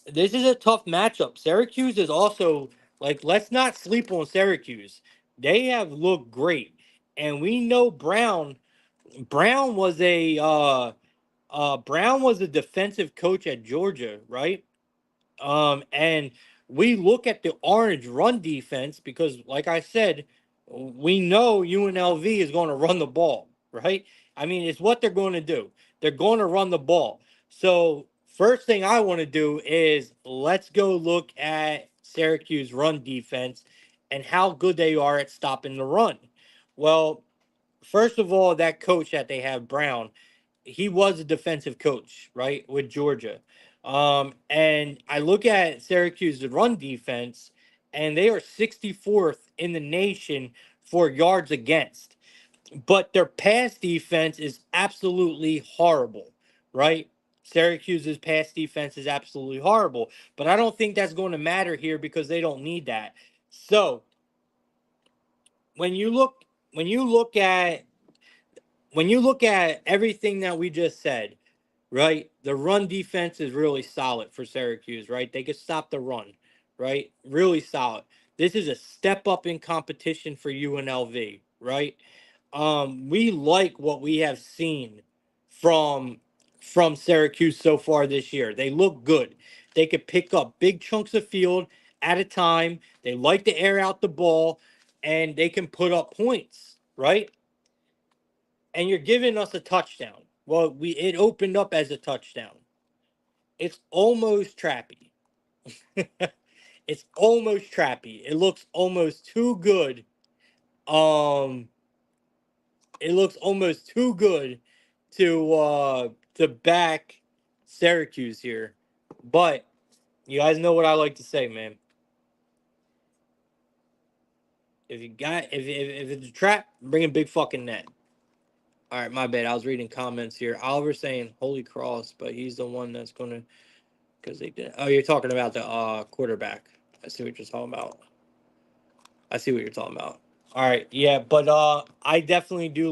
this is a tough matchup. Syracuse is also, like, let's not sleep on Syracuse. They have looked great. And we know Brown was a defensive coach at Georgia, right? And we look at the Orange run defense because, like I said, we know UNLV is going to run the ball, right? I mean, it's what they're going to do. They're going to run the ball. So, first thing I want to do is let's go look at Syracuse run defense and how good they are at stopping the run. Well, first of all, that coach that they have, Brown, he was a defensive coach, right, with Georgia. And I look at Syracuse's run defense, and they are 64th in the nation for yards against. But their pass defense is absolutely horrible, right? Syracuse's pass defense is absolutely horrible. But I don't think that's going to matter here because they don't need that. So when you look when you look at everything that we just said, right? The run defense is really solid for Syracuse, right? They can stop the run, right? Really solid. This is a step up in competition for UNLV, right? We like what we have seen from Syracuse so far this year. They look good. They could pick up big chunks of field at a time. They like to air out the ball, and they can put up points, right? And you're giving us a touchdown. Well, it opened up as a touchdown. It's almost trappy. It's almost trappy. It looks almost too good. Um, it looks almost too good to back Syracuse here. But you guys know what I like to say, man. If it's a trap, bring a big fucking net. All right, my bad. I was reading comments here. Oliver saying "Holy Cross," but he's the one that's gonna because they did. Oh, you're talking about the quarterback. I see what you're talking about. I see what you're talking about. All right, yeah, but I definitely do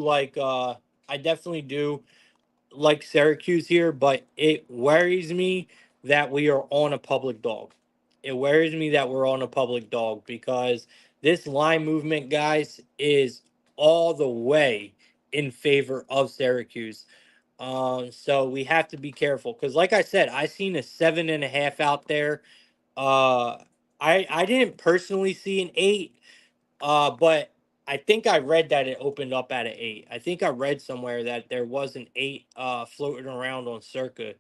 like Syracuse here, but it worries me that we are on a public dog. It worries me that we're on a public dog because this line movement, guys, is all the way in favor of Syracuse. So we have to be careful because, like I said, I seen a 7.5 out there. Uh, I didn't personally see an 8, but I think I read that it opened up at an 8. I think I read somewhere that there was an 8 floating around on Circa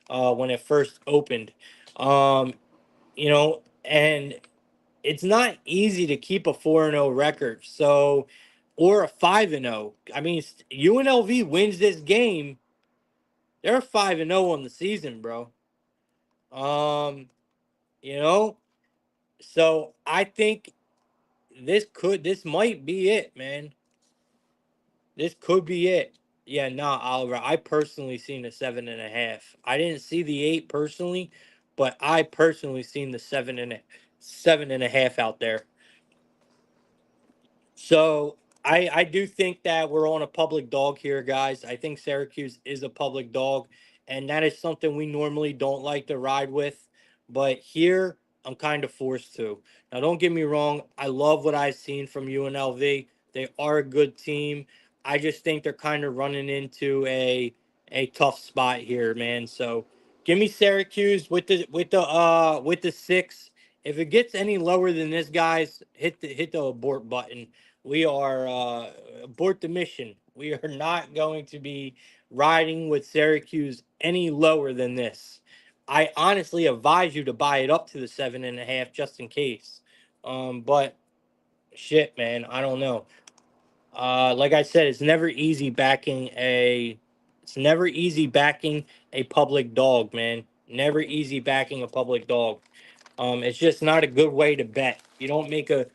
when it first opened. Um, and it's not easy to keep a 4-0 record. So, or a 5-0. I mean, UNLV wins this game, they're 5-0 on the season, bro. Um, you know, so I think this might be it, man. This could be it. Yeah, nah, Oliver. I personally seen the 7.5. I didn't see the 8 personally, but I personally seen the 7.5 out there. So I do think that we're on a public dog here, guys. I think Syracuse is a public dog, and that is something we normally don't like to ride with. But here, I'm kind of forced to. Now, don't get me wrong. I love what I've seen from UNLV. They are a good team. I just think they're kind of running into a tough spot here, man. So give me Syracuse with the 6. If it gets any lower than this, guys, hit the abort button. We are abort the mission. We are not going to be riding with Syracuse any lower than this. I honestly advise you to buy it up to the 7.5 just in case. But shit, man, I don't know. Like I said, it's never easy backing a public dog, man. Never easy backing a public dog. It's just not a good way to bet. You don't make a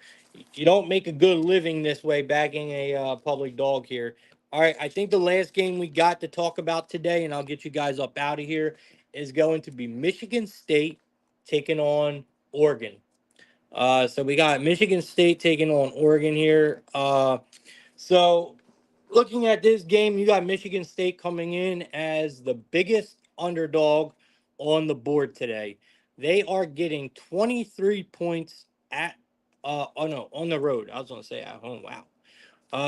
good living this way backing a public dog here. All right, I think the last game we got to talk about today, and I'll get you guys up out of here, is going to be Michigan State taking on Oregon. So we got Michigan State taking on Oregon here. So looking at this game, you got Michigan State coming in as the biggest underdog on the board today. They are getting 23 points at oh no, on the road. I was gonna say at home. Wow.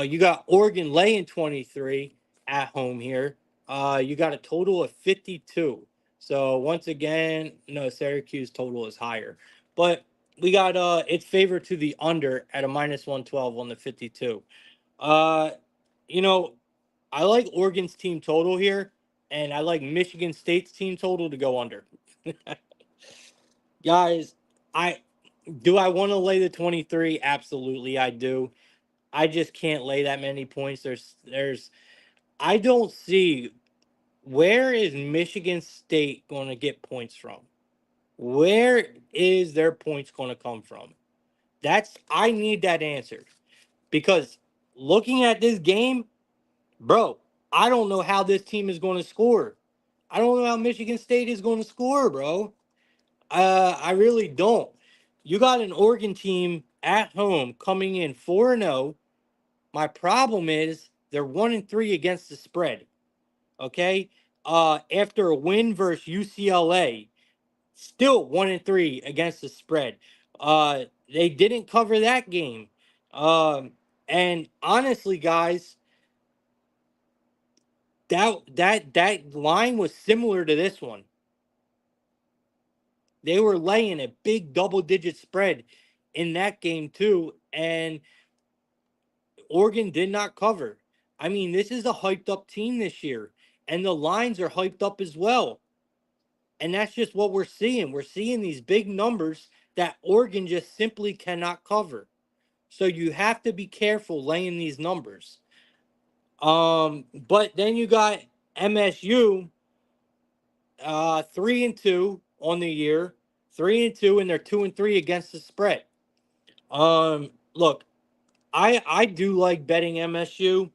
You got Oregon laying 23 at home here. You got a total of 52. So once again, no, Syracuse total is higher. But we got it's favored to the under at a minus 112 on the 52. Uh, you know, I like Oregon's team total here, and I like Michigan State's team total to go under. Guys, I I want to lay the 23? Absolutely, I do. I just can't lay that many points. I don't see where is Michigan State going to get points from? Where is their points going to come from? I need that answered because looking at this game, bro, I don't know how this team is going to score. I don't know how Michigan State is going to score, bro. I really don't. You got an Oregon team at home coming in 4-0. My problem is they're 1-3 against the spread. Okay? After a win versus UCLA, still 1-3 against the spread. They didn't cover that game. And honestly, guys, that line was similar to this one. They were laying a big double-digit spread in that game too, and Oregon did not cover. I mean, this is a hyped up team this year, and the lines are hyped up as well. And that's just what we're seeing. We're seeing these big numbers that Oregon just simply cannot cover. So you have to be careful laying these numbers. But then you got MSU, 3-2 on the year, 3-2, and they're 2-3 against the spread. Look, I do like betting MSU.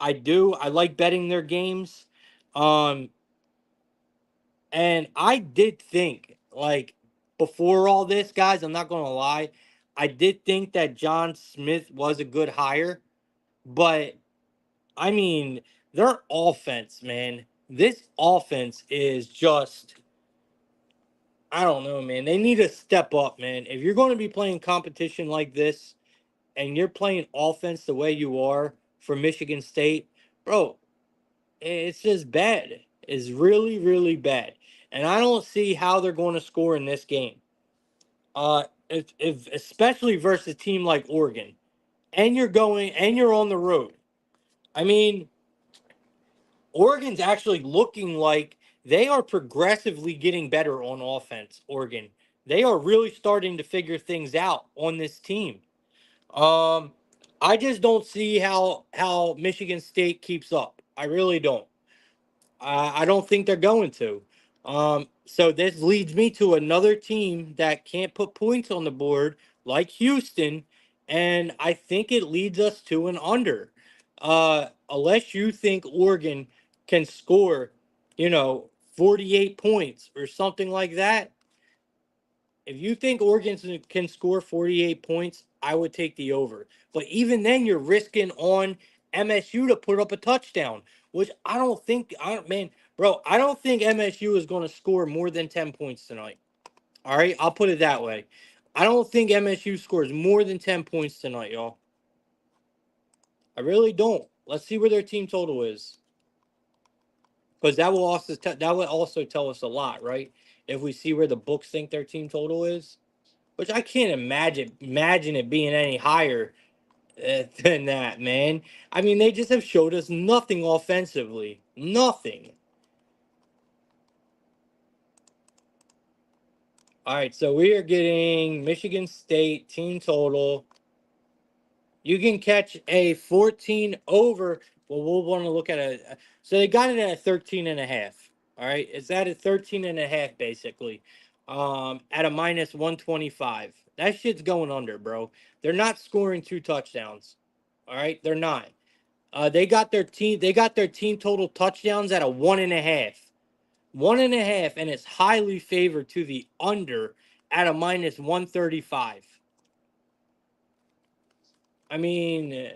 I do. I like betting their games. Um, and I did think, like, before all this, guys, I'm not gonna lie, I did think that John Smith was a good hire, but I mean, their offense, man, this offense is just, I don't know, man. They need to step up, man. If you're going to be playing competition like this and you're playing offense the way you are for Michigan State, bro, it's just bad. It's really, really bad. And I don't see how they're going to score in this game. If especially versus a team like Oregon, and you're on the road. I mean, Oregon's actually looking like they are progressively getting better on offense. Oregon, they are really starting to figure things out on this team. Um, I just don't see how Michigan State keeps up. I really don't. I don't think they're going to. So this leads me to another team that can't put points on the board, like Houston, and I think it leads us to an under. Unless you think Oregon can score, 48 points or something like that, if you think Oregon can score 48 points, I would take the over. But even then, you're risking on MSU to put up a touchdown, which I don't think. I don't think MSU is going to score more than 10 points tonight. All right, I'll put it that way. I don't think MSU scores more than 10 points tonight, y'all. I really don't. Let's see where their team total is, because that will also tell us a lot, right? If we see where the books think their team total is, which I can't imagine it being any higher than that, man. I mean, they just have showed us nothing offensively, nothing. All right, so we are getting Michigan State team total. You can catch a 14 over. Well, we'll want to look at a. So they got it at 13 and a half. All right, it's at a 13 and a half basically. At a minus 125. That shit's going under, bro. They're not scoring 2 touchdowns. All right, they're not. They got their team total touchdowns at a 1.5. 1.5, and it's highly favored to the under at a minus 135. I mean,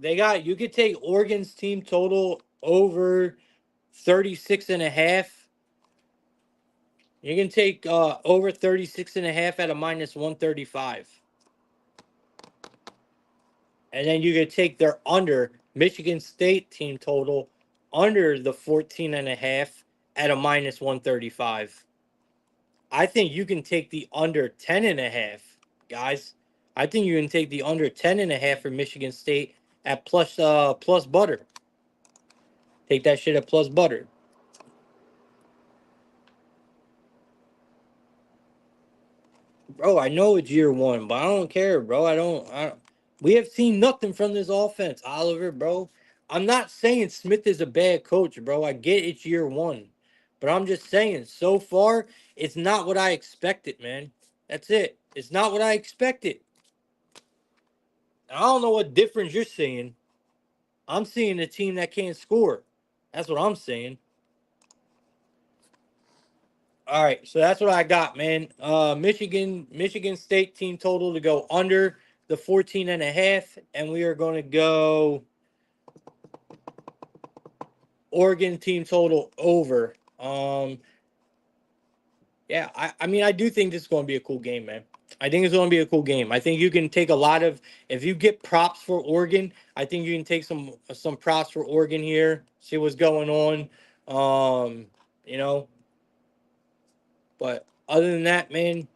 you could take Oregon's team total over 36 and a half. You can take over 36 and a half at a minus 135. And then you could take their under Michigan State team total under the 14 and a half at a minus 135. I think you can take the under 10 and a half, guys. I think you can take the under 10 and a half for Michigan State at plus butter. Take that shit at plus butter. Bro, I know it's year one, but I don't care, bro. We have seen nothing from this offense, Oliver, bro. I'm not saying Smith is a bad coach, bro. I get it's year one. But I'm just saying, so far, it's not what I expected, man. That's it. It's not what I expected. I don't know what difference you're seeing. I'm seeing a team that can't score. That's what I'm saying. All right, so that's what I got, man. Michigan State team total to go under the 14 and a half, and we are going to go Oregon team total over. Yeah, I mean, I do think this is going to be a cool game, man. I think it's going to be a cool game. I think you can take a lot of if you get props for Oregon. I think you can take some props for Oregon here. See what's going on. You know, but other than that, man,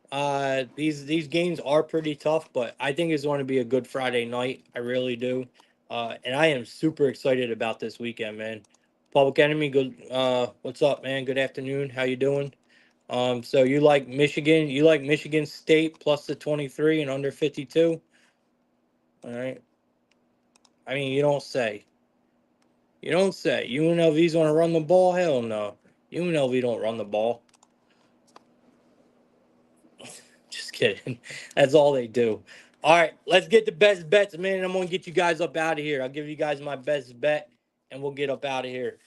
these games are pretty tough. But I think it's going to be a good Friday night. I really do, and I am super excited about this weekend, man. Public Enemy, good. What's up, man? Good afternoon. How you doing? So you like Michigan? You like Michigan State plus the 23 and under 52? All right. I mean, you don't say. You don't say. UNLV's going to run the ball? Hell no. UNLV don't run the ball. Just kidding. That's all they do. All right, let's get the best bets, man. I'm gonna get you guys up out of here. I'll give you guys my best bet, and we'll get up out of here.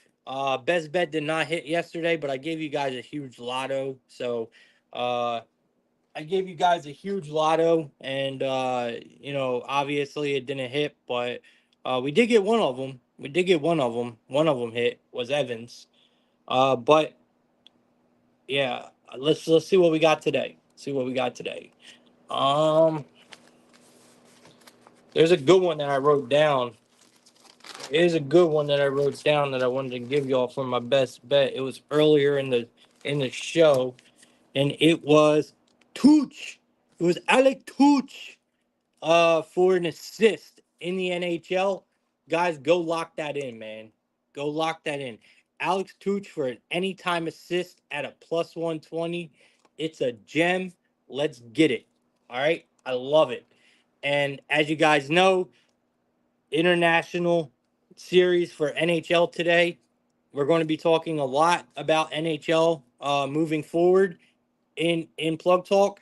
Best bet did not hit yesterday, but I gave you guys a huge lotto. So, I gave you guys a huge lotto, and obviously it didn't hit, but we did get one of them. We did get one of them. One of them hit was Evans. But yeah, let's see what we got today. See what we got today. Um, there's a good one that I wrote down. There's a good one that I wrote down that I wanted to give y'all for my best bet. It was earlier in the show, and it was Tooch. It was Alec Tooch for an assist in the NHL. Guys, go lock that in, man. Go lock that in. Alex Tooch for an anytime assist at a plus 120. It's a gem. Let's get it. All right. I love it. And as you guys know, international series for NHL today. We're going to be talking a lot about NHL moving forward in Plug Talk.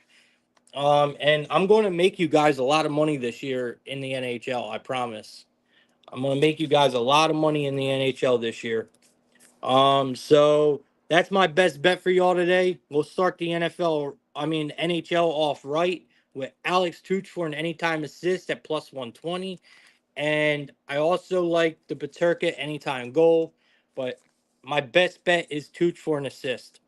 And I'm going to make you guys a lot of money this year in the NHL. I promise. I'm going to make you guys a lot of money in the NHL this year. So that's my best bet for y'all today. We'll start the NHL off right with Alex Tooch for an anytime assist at plus 120. And I also like the Paterka anytime goal, but my best bet is Tooch for an assist.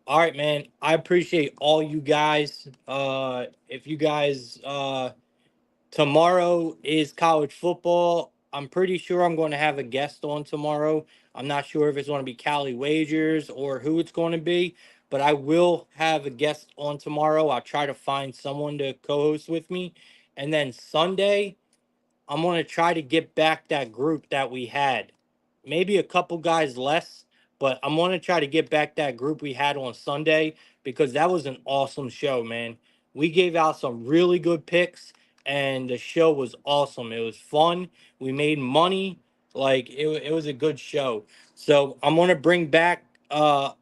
All right, man. I appreciate all you guys. If you guys tomorrow is college football. I'm pretty sure I'm going to have a guest on tomorrow. I'm not sure if it's going to be Cali Wagers or who it's going to be, but I will have a guest on tomorrow. I'll try to find someone to co-host with me. And then Sunday, I'm going to try to get back that group that we had. Maybe a couple guys less, but I'm going to try to get back that group we had on Sunday because that was an awesome show, man. We gave out some really good picks and the show was awesome. It was fun. We made money. Like it was a good show. So I'm going to bring back a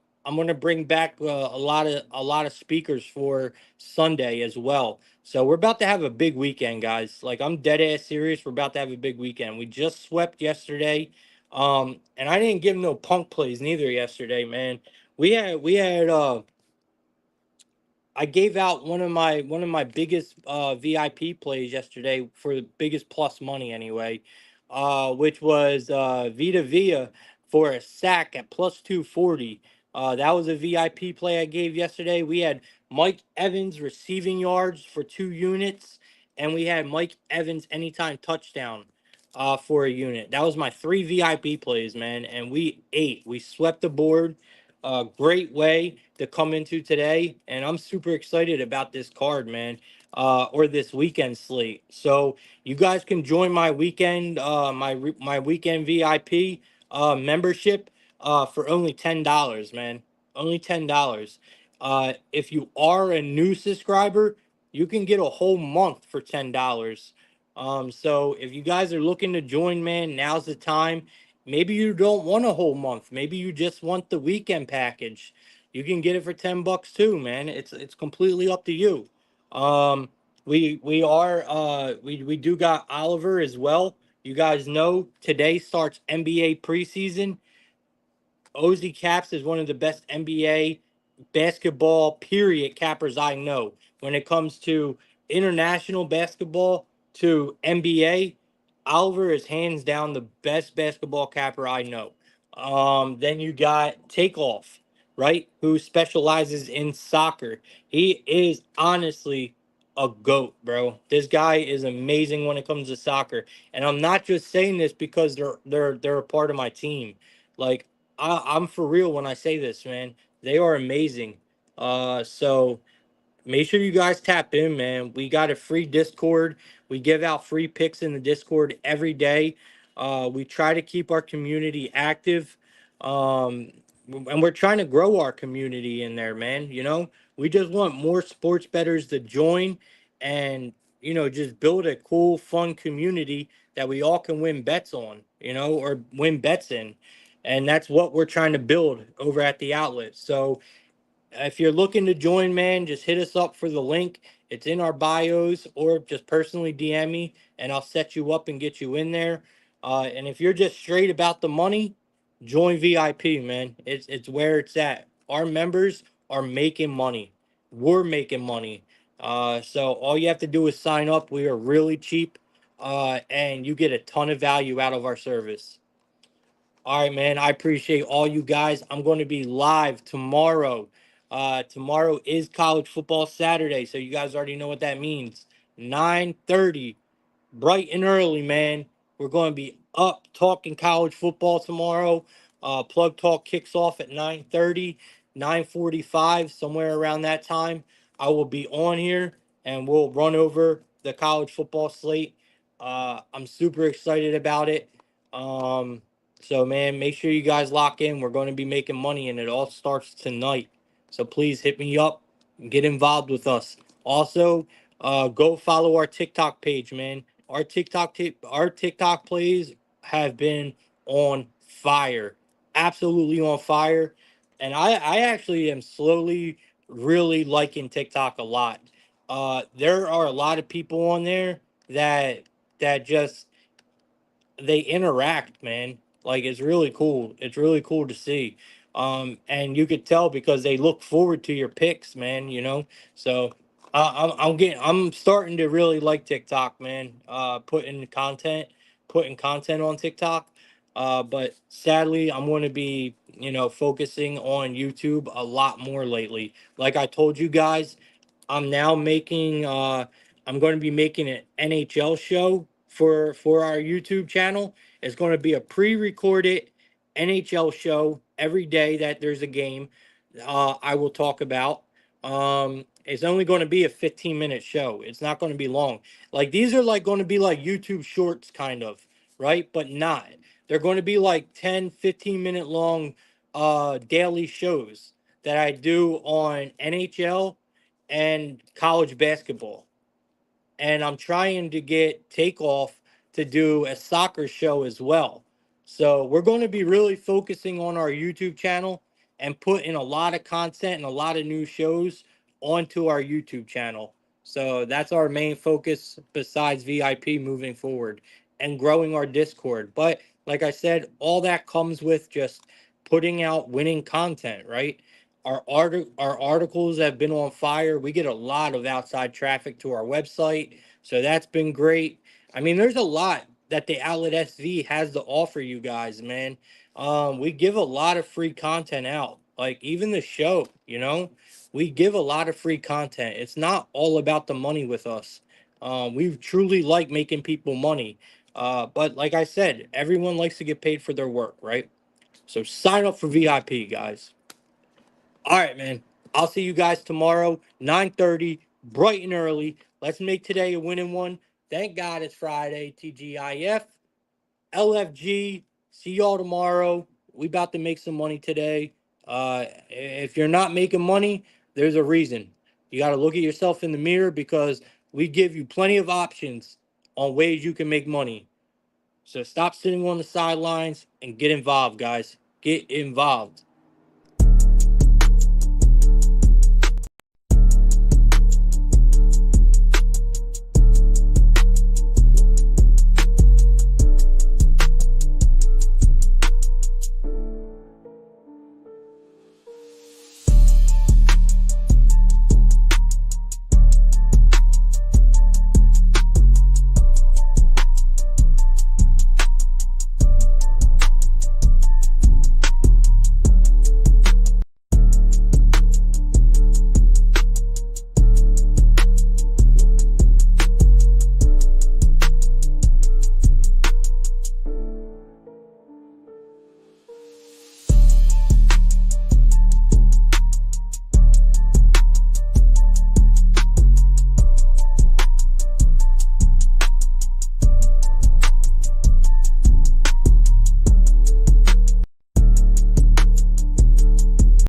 lot of speakers for Sunday as well. So we're about to have a big weekend, guys. Like I'm dead ass serious. We're about to have a big weekend. We just swept yesterday. And I didn't give no punk plays neither yesterday, man. We had I gave out one of my biggest VIP plays yesterday for the biggest plus money anyway, which was Vita Villa for a sack at plus 240. That was a VIP play I gave yesterday. We had Mike Evans receiving yards for 2 units, and we had Mike Evans anytime touchdown for a unit. That was my 3 VIP plays, man, and we ate. We swept the board. A great way to come into today, and I'm super excited about this card, man, or this weekend slate. So you guys can join my weekend, my weekend VIP membership for only $10, man. Only $10. If you are a new subscriber, you can get a whole month for $10. So if you guys are looking to join, man, now's the time. Maybe you don't want a whole month. Maybe you just want the weekend package. You can get it for $10 too, man. It's completely up to you. Um, we do got Oliver as well. You guys know today starts NBA preseason. Ozzy Caps is one of the best NBA basketball period cappers I know. When it comes to international basketball to NBA, Oliver is hands down the best basketball capper I know. Then you got Takeoff, right? Who specializes in soccer. He is honestly a goat, bro. This guy is amazing when it comes to soccer, and I'm not just saying this because they're a part of my team. Like I'm for real when I say this, man. They are amazing. So make sure you guys tap in, man. We got a free Discord. We give out free picks in the Discord every day. We try to keep our community active. Um, and we're trying to grow our community in there, man. We just want more sports bettors to join and, just build a cool, fun community that we all can win bets on, or win bets in. And that's what we're trying to build over at the outlet. So, if you're looking to join, man, just hit us up for the link. It's in our bios, or just personally DM me and I'll set you up and get you in there. And if you're just straight about the money, join VIP, man. It's where it's at. Our members are making money. We're making money. So all you have to do is sign up. We are really cheap, and you get a ton of value out of our service. All right, man. I appreciate all you guys. I'm going to be live tomorrow. Tomorrow is college football Saturday, so you guys already know what that means. 9:30, bright and early, man. We're going to be up talking college football tomorrow. Plug Talk kicks off at 9:30, 9:45, somewhere around that time. I will be on here and we'll run over the college football slate. I'm super excited about it. Um, so, man, make sure you guys lock in. We're going to be making money, and it all starts tonight. So please hit me up and get involved with us. Also, go follow our TikTok page, man. Our TikTok plays have been on fire, absolutely on fire, and I actually am slowly really liking TikTok a lot. There are a lot of people on there that just they interact, man. Like it's really cool. It's really cool to see. And you could tell because they look forward to your picks, man. So I'm starting to really like TikTok, man. Putting content on TikTok. But sadly, I'm going to be, focusing on YouTube a lot more lately. Like I told you guys, I'm now making I'm going to be making an NHL show for our YouTube channel. It's going to be a pre-recorded NHL show every day that there's a game. I will talk about. It's only going to be a 15-minute show. It's not going to be long. Like these are like going to be like YouTube shorts kind of, right? But not. They're going to be like 10, 15-minute long daily shows that I do on NHL and college basketball. And I'm trying to get Takeoff to do a soccer show as well. So we're going to be really focusing on our YouTube channel and putting a lot of content and a lot of new shows onto our YouTube channel. So that's our main focus besides VIP moving forward and growing our Discord. But like I said, all that comes with just putting out winning content, right? Our articles have been on fire. We get a lot of outside traffic to our website, so that's been great. I mean, there's a lot that the Outlet SV has to offer you guys, man. We give a lot of free content out, like even the show. We give a lot of free content. It's not all about the money with us. We truly like making people money. But like I said, everyone likes to get paid for their work, right? So sign up for VIP, guys. All right, man. I'll see you guys tomorrow, 9:30, bright and early. Let's make today a winning one. Thank God it's Friday. TGIF, LFG. See y'all tomorrow. We about to make some money today. If you're not making money, there's a reason. You got to look at yourself in the mirror because we give you plenty of options on ways you can make money. So stop sitting on the sidelines and get involved, guys. Get involved.